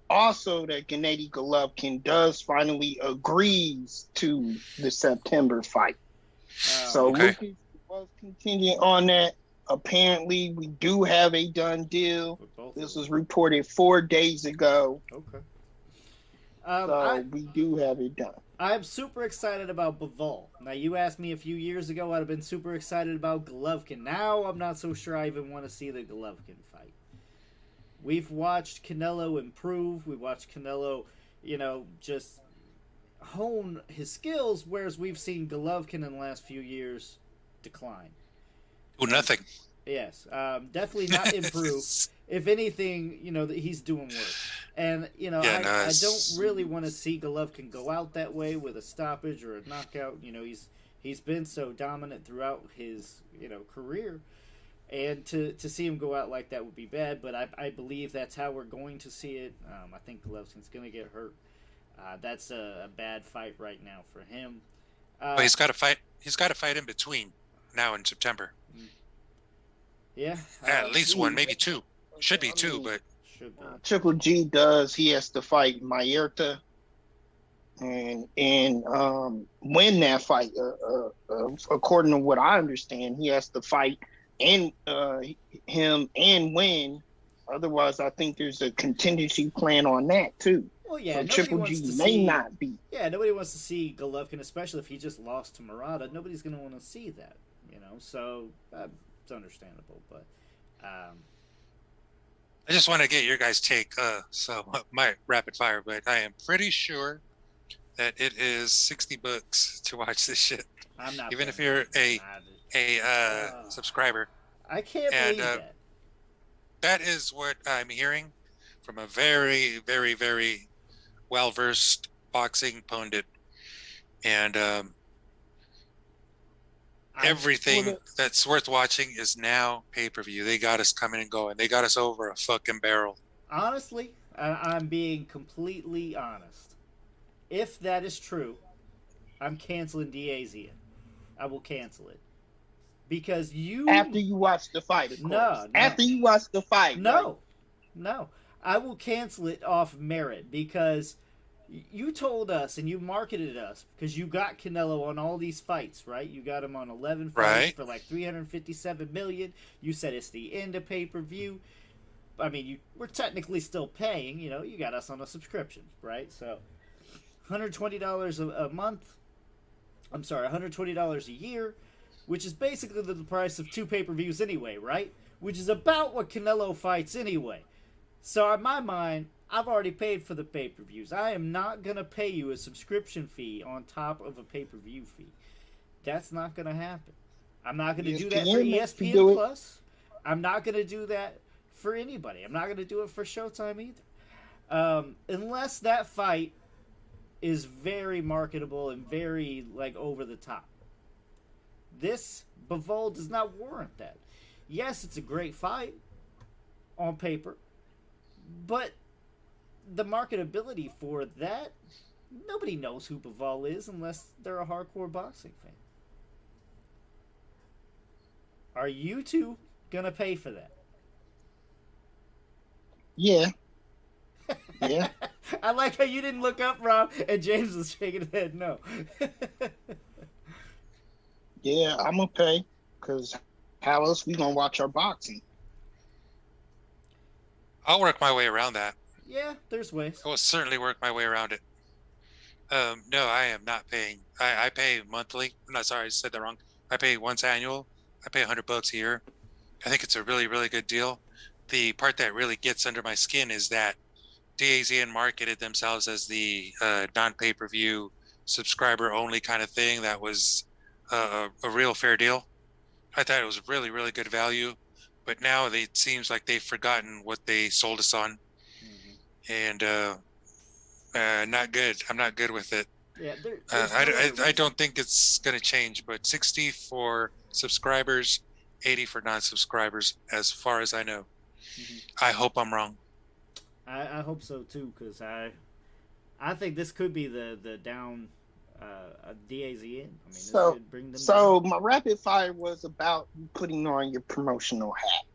Also, that Gennady Golovkin does finally agrees to the September fight. So Lucas was contingent on that. Apparently, we do have a done deal. This was reported 4 days ago. Okay. We do have it done. I'm super excited about Bivol. Now, you asked me a few years ago, I'd have been super excited about Golovkin. Now, I'm not so sure I even want to see the Golovkin fight. We've watched Canelo improve. We watched Canelo, just hone his skills, whereas we've seen Golovkin in the last few years decline. Oh, nothing. Yes, definitely not improve. If anything, he's doing worse. And, I don't really want to see Golovkin go out that way with a stoppage or a knockout. He's been so dominant throughout his, career. And to see him go out like that would be bad, but I believe that's how we're going to see it. I think Golovkin's going to get hurt. That's a bad fight right now for him. Well, he's got to fight. He's got to fight in between now and September. Yeah, at least one, maybe two. Should be two, but should be. Triple G does. He has to fight Maierta. and win that fight. According to what I understand, he has to fight and him and win. Otherwise, I think there's a contingency plan on that too. Well, yeah, So nobody Triple wants G to may see. not be. Yeah, nobody wants to see Golovkin, especially if he just lost to Murata. Nobody's going to want to see that, you know. So it's understandable, but. I just want to get your guys' take. So my rapid fire, but I am pretty sure that it is $60 to watch this shit. I'm not. Even if you're a subscriber. I can't believe that. That is what I'm hearing from a very, very, very well-versed boxing pundit, and everything that's worth watching is now pay-per-view. They got us coming and going. They got us over a fucking barrel. Honestly, I'm being completely honest. If that is true, I'm canceling DAZN. I will cancel it. Because after you watch the fight, of course. No. After you watch the fight. No. I will cancel it off merit because you told us and you marketed us because you got Canelo on all these fights, right? You got him on 11 fights for like $357 million. You said it's the end of pay-per-view. I mean, we're technically still paying. You know, you got us on a subscription, right? So, $120 a month. I'm sorry, $120 a year, which is basically the price of 2 pay-per-views anyway, right? Which is about what Canelo fights anyway. So in my mind, I've already paid for the pay-per-views. I am not going to pay you a subscription fee on top of a pay-per-view fee. That's not going to happen. I'm not going to do that for ESPN Plus. I'm not going to do that for anybody. I'm not going to do it for Showtime either. Unless that fight is very marketable and very, like, over the top. This Bivol does not warrant that. Yes, it's a great fight on paper, but the marketability for that, nobody knows who Bivol is unless they're a hardcore boxing fan. Are you two gonna pay for that? Yeah. Yeah. I like how you didn't look up, Rob, and James was shaking his head no. Yeah, I'm gonna pay, because how else we gonna watch our boxing? I'll work my way around that. Yeah, there's ways. I will certainly work my way around it. No, I am not paying. I pay monthly. No, sorry, I said that wrong. I pay once annual. I pay $100 a year. I think it's a really, really good deal. The part that really gets under my skin is that DAZN marketed themselves as the non-pay-per-view subscriber-only kind of thing that was a real fair deal. I thought it was really, really good value, but now it seems like they've forgotten what they sold us on, and not good. I'm not good with it. Yeah, I don't think it's going to change, but 60 for subscribers, 80 for non-subscribers, as far as I know. Mm-hmm. I hope I'm wrong. I hope so too, because I think this could be the down DAZN. I mean, bring them down. My rapid fire was about putting on your promotional hat.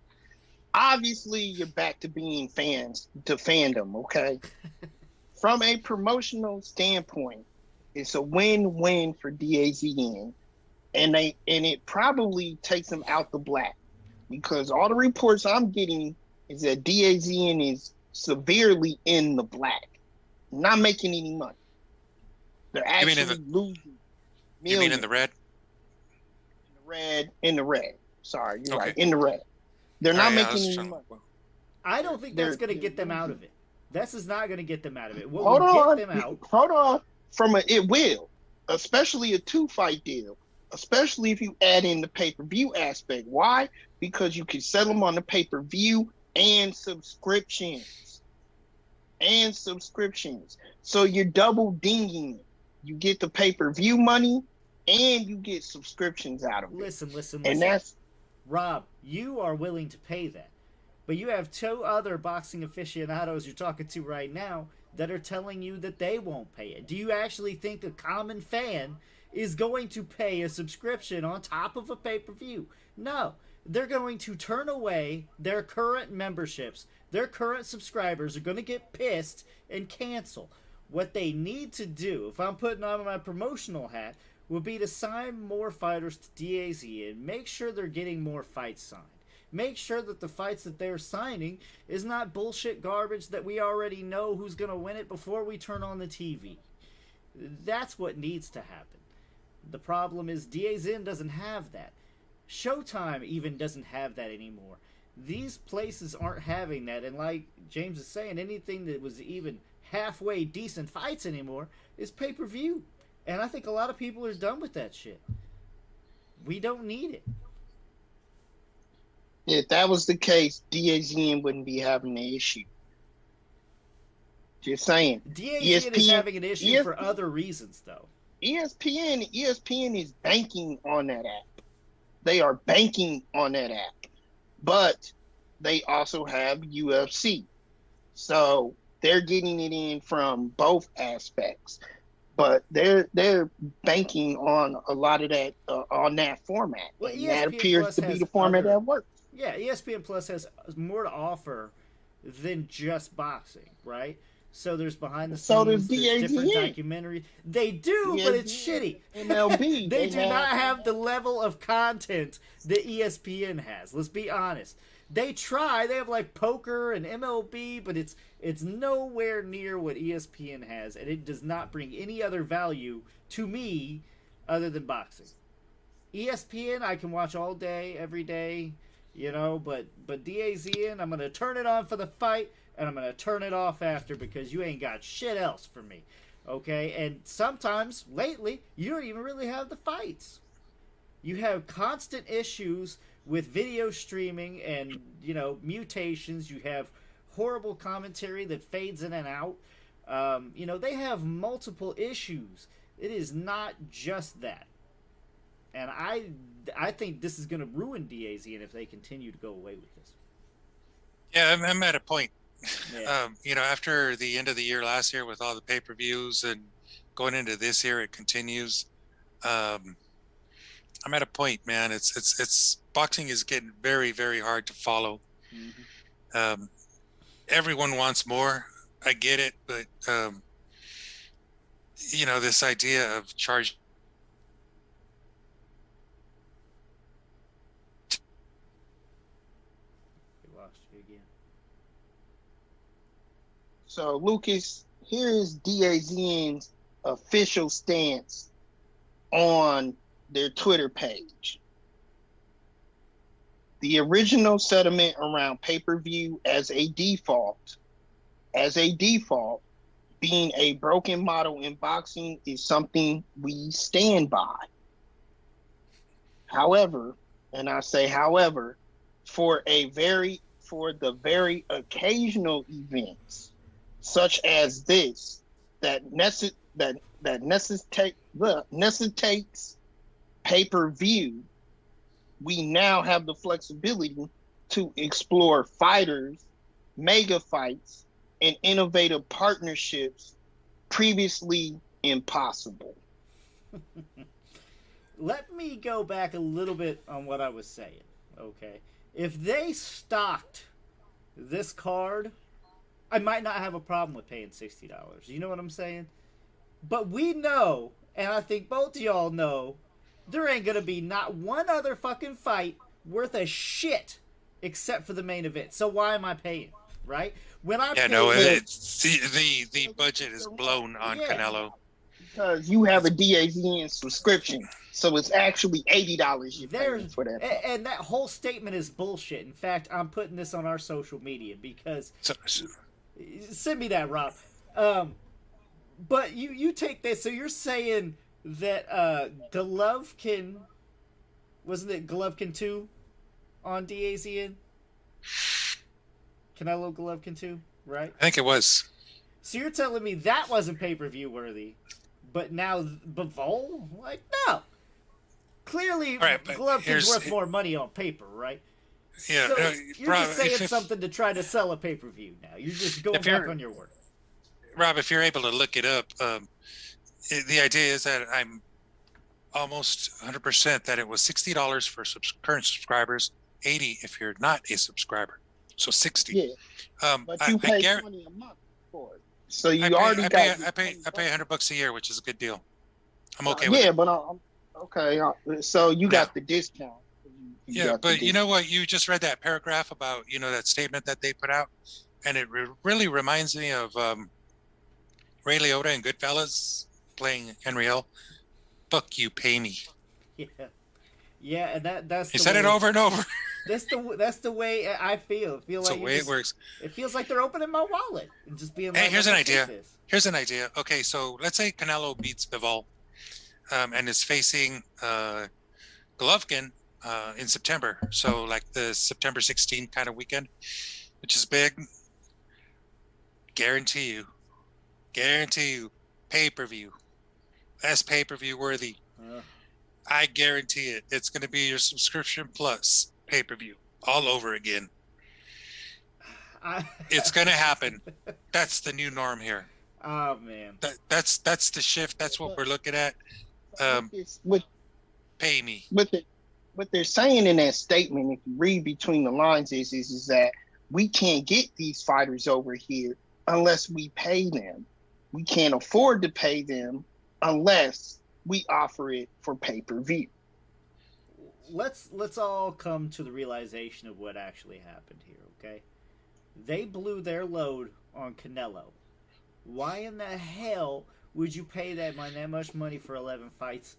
Obviously, you're back to being fandom, okay? From a promotional standpoint, it's a win-win for DAZN, and it probably takes them out the black, because all the reports I'm getting is that DAZN is severely in the black, not making any money. They're actually losing millions. You mean in the red? In the red. Sorry, you're right. In the red. They're not making any money. I don't think that's going to get them out of it. This is not going to get them out of it. What hold will on, get them out? Hold on. It will, especially a 2-fight deal, especially if you add in the pay-per-view aspect. Why? Because you can sell them on the pay-per-view and subscriptions. So you're double dinging it. You get the pay-per-view money and you get subscriptions out of it. Listen. And that's Rob, you are willing to pay that. But you have 2 other boxing aficionados you're talking to right now that are telling you that they won't pay it. Do you actually think a common fan is going to pay a subscription on top of a pay-per-view? No. They're going to turn away their current memberships. Their current subscribers are going to get pissed and cancel. What they need to do, if I'm putting on my promotional hat, would be to sign more fighters to DAZ and make sure they're getting more fights signed. Make sure that the fights that they're signing is not bullshit garbage that we already know who's going to win it before we turn on the TV. That's what needs to happen. The problem is DAZN doesn't have that. Showtime even doesn't have that anymore. These places aren't having that, and like James is saying, anything that was even halfway decent fights anymore is pay-per-view. And I think a lot of people are done with that shit. We don't need it. If that was the case, DAZN wouldn't be having the issue. Just saying. DAZN is having an issue for other reasons, though. ESPN is banking on that app. They are banking on that app. But they also have UFC. So they're getting it in from both aspects. But they're banking on a lot of that on that format. Well, and that appears to be the format that works. Yeah, ESPN Plus has more to offer than just boxing, right? So there's behind the scenes, there's different documentaries. They do, but it's shitty. MLB. they do not have the level of content that ESPN has. Let's be honest. They try. They have like poker and MLB, but it's nowhere near what ESPN has, and it does not bring any other value to me other than boxing. ESPN I can watch all day, every day, but DAZN, I'm going to turn it on for the fight, and I'm going to turn it off after because you ain't got shit else for me. Okay? And sometimes, lately, you don't even really have the fights. You have constant issues with video streaming and, mutations. You have horrible commentary that fades in and out. They have multiple issues. It is not just that. And I think this is going to ruin DAZN if they continue to go away with this. Yeah, I'm at a point. Yeah. After the end of the year last year with all the pay-per-views and going into this year, it continues. I'm at a point, man. It's boxing is getting very, very hard to follow. Mm-hmm. Everyone wants more. I get it, but this idea of charging. We lost you again. So, Lucas, here is DAZN's official stance on their Twitter page. The original settlement around pay-per-view as a default, being a broken model in boxing is something we stand by. However, and I say however, for the very occasional events such as this that necessitates pay-per-view, we now have the flexibility to explore fighters, mega fights, and innovative partnerships previously impossible. Let me go back a little bit on what I was saying, okay? If they stocked this card, I might not have a problem with paying $60. You know what I'm saying? But we know, and I think both of y'all know, there ain't going to be not one other fucking fight worth a shit except for the main event. So why am I paying, right? When I the budget is blown on Canelo. Because you have a DAZN subscription, so it's actually $80 you're paying for that. And that whole statement is bullshit. In fact, I'm putting this on our social media because... Send me that, Rob. But you take this, so you're saying that Golovkin, wasn't it Golovkin 2 on DAZN? Canelo Golovkin 2, right? I think it was. So you're telling me that wasn't pay-per-view worthy, but now Bivol? Like, no. Clearly, right, Golovkin's worth more money on paper, right? Yeah. So you're just saying something to try to sell a pay-per-view now. You're just going back on your word. Rob, if you're able to look it up, the idea is that I'm almost 100% that it was $60 for current subscribers, $80 if you're not a subscriber. So $60. Yeah. But you pay $20 a month for it. So you already got. I pay $100 a year, which is a good deal. I'm okay with yeah, it. but I'm okay. So you got the discount. Yeah, but you know what? You just read that paragraph about that statement that they put out, and it really reminds me of Ray Liotta and Goodfellas playing Henry Hill. Fuck you, pay me. Yeah, yeah, and that's. He said it over and over. That's the way I feel. That's the way it works. It feels like they're opening my wallet and just being like, hey, here's an idea. Here's an idea. Okay, so let's say Canelo beats Bivol, and is facing Golovkin in September. So like the September 16th kind of weekend, which is big. Guarantee you, pay-per-view. That's pay-per-view worthy. I guarantee it. It's going to be your subscription plus pay-per-view all over again. It's going to happen. That's the new norm here. Oh man. That's the shift. That's what we're looking at. Pay me. What they're saying in that statement, if you read between the lines, is that we can't get these fighters over here unless we pay them. We can't afford to pay them unless we offer it for pay-per-view. Let's all come to the realization of what actually happened here, okay? They blew their load on Canelo. Why in the hell would you pay that much money for 11 fights?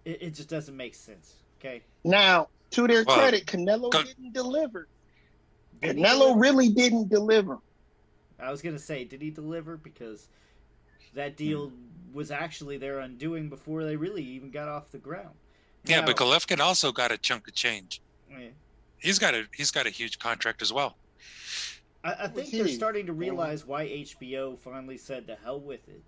It just doesn't make sense, okay? Now, to their credit, Canelo didn't deliver. Canelo really didn't deliver. I was going to say, did he deliver? Because that deal was actually their undoing before they really even got off the ground. Yeah, now, but Golovkin also got a chunk of change. Yeah. He's got a huge contract as well. I think they're starting to realize why HBO finally said to hell with it.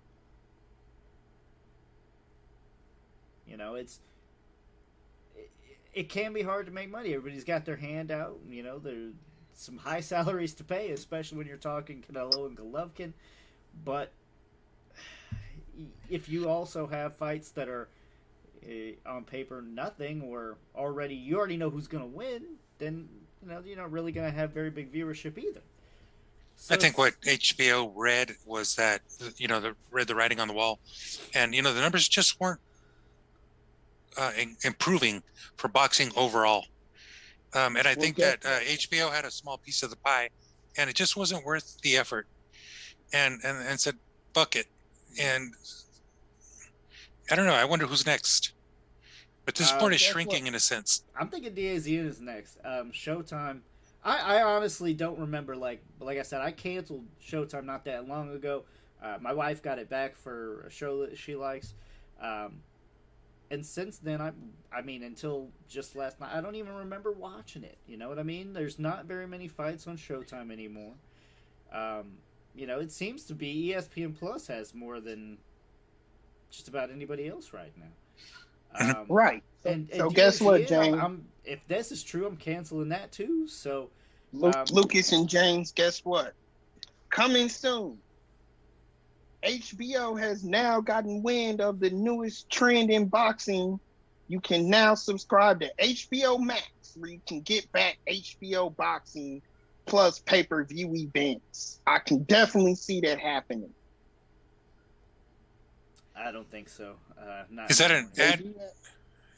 It can be hard to make money. Everybody's got their hand out. There's some high salaries to pay, especially when you're talking Canelo and Golovkin. But if you also have fights that are on paper nothing, or you already know who's going to win, then you're not really going to have very big viewership either. So I think what HBO read was that read the writing on the wall, and the numbers just weren't improving for boxing overall. And I think that HBO had a small piece of the pie, and it just wasn't worth the effort, and said, "Fuck it." And I don't know. I wonder who's next. But this sport is shrinking in a sense. I'm thinking DAZN is next. Showtime. I honestly don't remember. Like I said, I canceled Showtime not that long ago. My wife got it back for a show that she likes. And since then, I mean, until just last night, I don't even remember watching it. You know what I mean? There's not very many fights on Showtime anymore. It seems to be ESPN Plus has more than just about anybody else right now. Right. So guess what, James? If this is true, I'm canceling that too. So, Lucas and James, guess what? Coming soon. HBO has now gotten wind of the newest trend in boxing. You can now subscribe to HBO Max, where you can get back HBO boxing plus pay-per-view events. I can definitely see that happening. I don't think so. Is that an ad?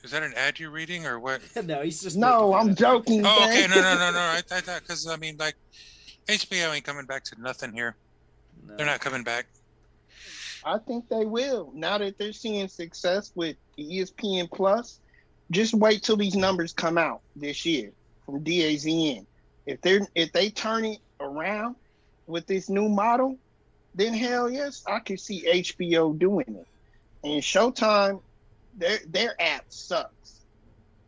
Is that an ad you're reading or what? No, he's just. No, I'm joking. Oh, okay. No. I thought because HBO ain't coming back to nothing here. No. They're not coming back. I think they will. Now that they're seeing success with ESPN Plus, just wait till these numbers come out this year from DAZN. If they turn it around with this new model, then hell yes, I could see HBO doing it. And Showtime, their app sucks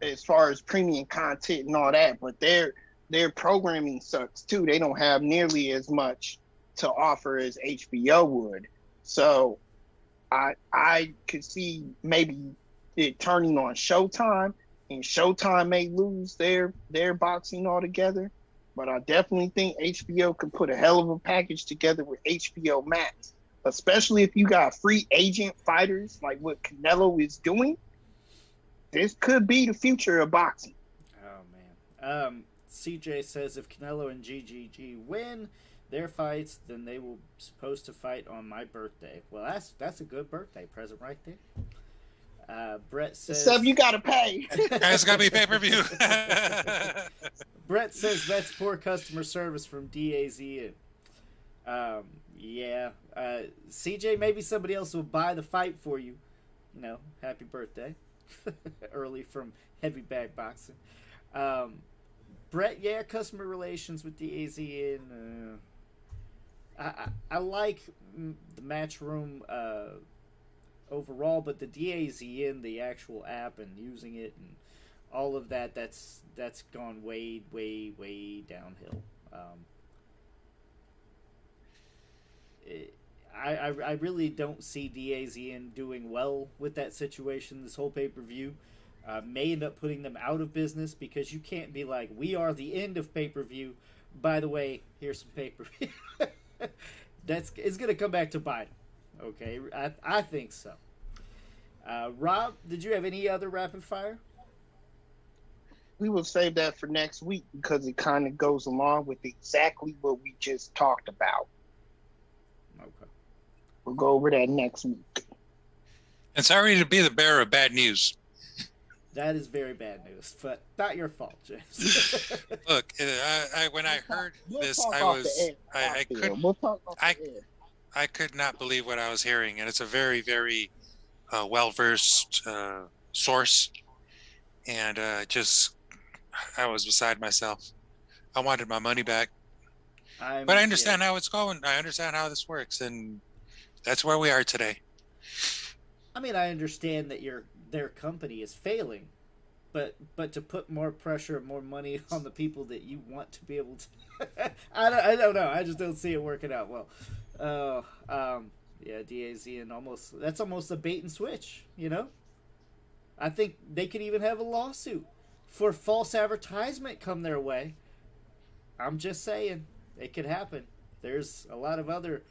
as far as premium content and all that, but their programming sucks too. They don't have nearly as much to offer as HBO would. So I could see maybe it turning on Showtime, and Showtime may lose their boxing altogether. But I definitely think HBO could put a hell of a package together with HBO Max, especially if you got free agent fighters like what Canelo is doing. This could be the future of boxing. Oh, man. CJ says if Canelo and GGG win, their fights, then they were supposed to fight on my birthday. Well, that's a good birthday present right there. Brett says... Except you got to pay. It's got to be pay-per-view. Brett says that's poor customer service from DAZN. Yeah. CJ, maybe somebody else will buy the fight for you. You know, happy birthday. Early from Heavy Bag Boxing. Brett, yeah, customer relations with DAZN. I like the Matchroom overall, but the DAZN, the actual app and using it and all of that, that's gone way downhill. I really don't see DAZN doing well with that situation. This whole pay-per-view may end up putting them out of business, because you can't be like, we are the end of pay-per-view. By the way, here's some pay-per-view. It's going to come back to bite them. Okay, I think so. Rob, did you have any other rapid fire? We will save that for next week, because it kind of goes along with exactly what we just talked about. Okay. We'll go over that next week. And sorry to be the bearer of bad news. That is very bad news, but not your fault, James. Look, when I heard this, I could not believe what I was hearing, and it's a very, very well-versed source, and I was beside myself. I wanted my money back, but I understand how it's going. I understand how this works, and that's where we are today. I mean, I understand that their company is failing, but to put more pressure and more money on the people that you want to be able to, I don't know. I just don't see it working out well. Yeah, DAZN that's almost a bait and switch, you know? I think they could even have a lawsuit for false advertisement come their way. I'm just saying, it could happen. There's a lot of other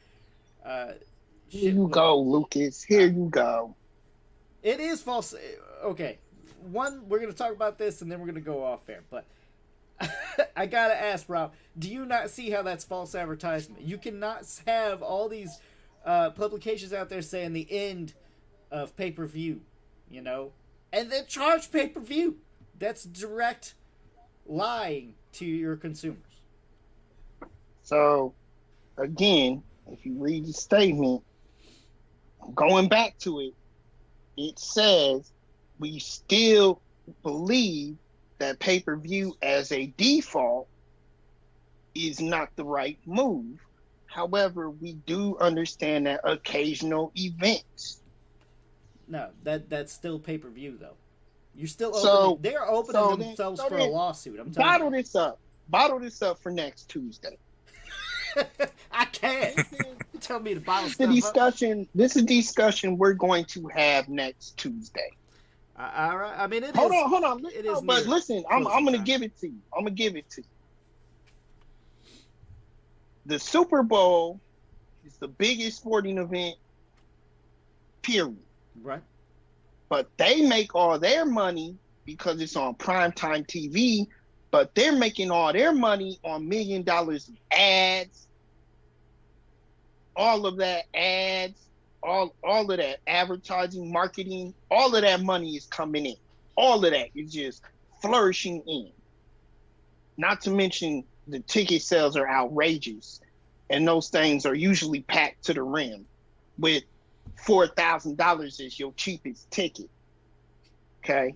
Here you go, Lucas. Here you go. It is false. Okay. One, we're going to talk about this, and then we're going to go off air. But I got to ask, Rob, do you not see how that's false advertisement? You cannot have all these publications out there saying the end of pay-per-view, you know, and then charge pay-per-view. That's direct lying to your consumers. So, again, if you read the statement, going back to it, it says we still believe that pay-per-view as a default is not the right move. However, we do understand that occasional events. No, that's still pay-per-view, though. You're still opening. They're opening themselves for a lawsuit. I'm telling you. Bottle this up for next Tuesday. I can't. Tell me to bottle stuff up. This is a discussion we're going to have next Tuesday. All right. I mean, hold on. But listen, I'm going to give it to you. The Super Bowl is the biggest sporting event, period. Right. But they make all their money because it's on primetime TV, but they're making all their money on $1 million of ads. All of that ads, all of that advertising, marketing, all of that money is coming in. All of that is just flourishing in. Not to mention the ticket sales are outrageous, and those things are usually packed to the rim with $4,000 as your cheapest ticket. Okay?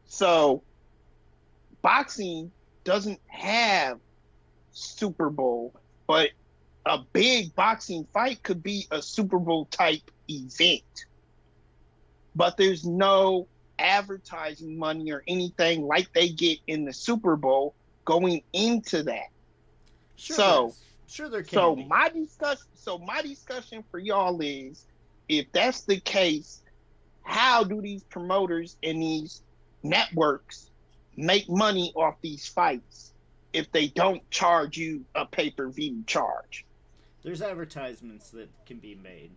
So boxing doesn't have Super Bowl, but a big boxing fight could be a Super Bowl type event. But there's no advertising money or anything like they get in the Super Bowl going into that. Sure there can be. My discussion for y'all is, if that's the case, how do these promoters and these networks make money off these fights if they don't charge you a pay-per-view charge? There's advertisements that can be made.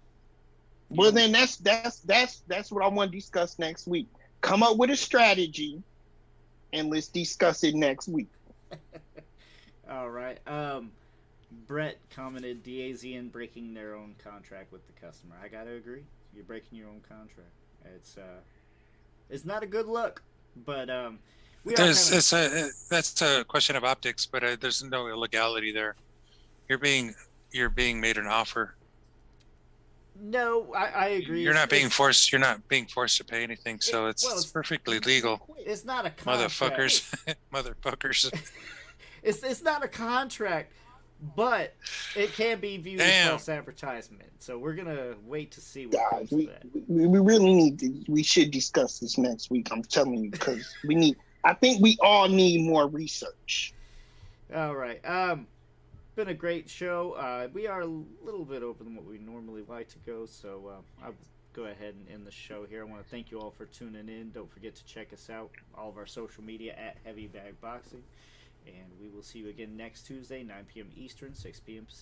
Well, then that's what I want to discuss next week. Come up with a strategy, and let's discuss it next week. All right. Brett commented Diazian breaking their own contract with the customer. I gotta agree. You're breaking your own contract. It's not a good look, but that's a question of optics, but there's no illegality there. You're being made an offer. No, I agree. You're not being forced to pay anything, so it's perfectly legal. It's not a contract. Motherfuckers. It's not a contract, but it can be viewed as false advertisement. So we're gonna wait to see what comes of that. We really we should discuss this next week. I'm telling you, because I think we all need more research. All right. Been a great show. We are a little bit over than what we normally like to go, so I'll go ahead and end the show here. I want to thank you all for tuning in. Don't forget to check us out, all of our social media at Heavy Bag Boxing, and we will see you again next Tuesday, 9 p.m. Eastern, 6 p.m. Pacific.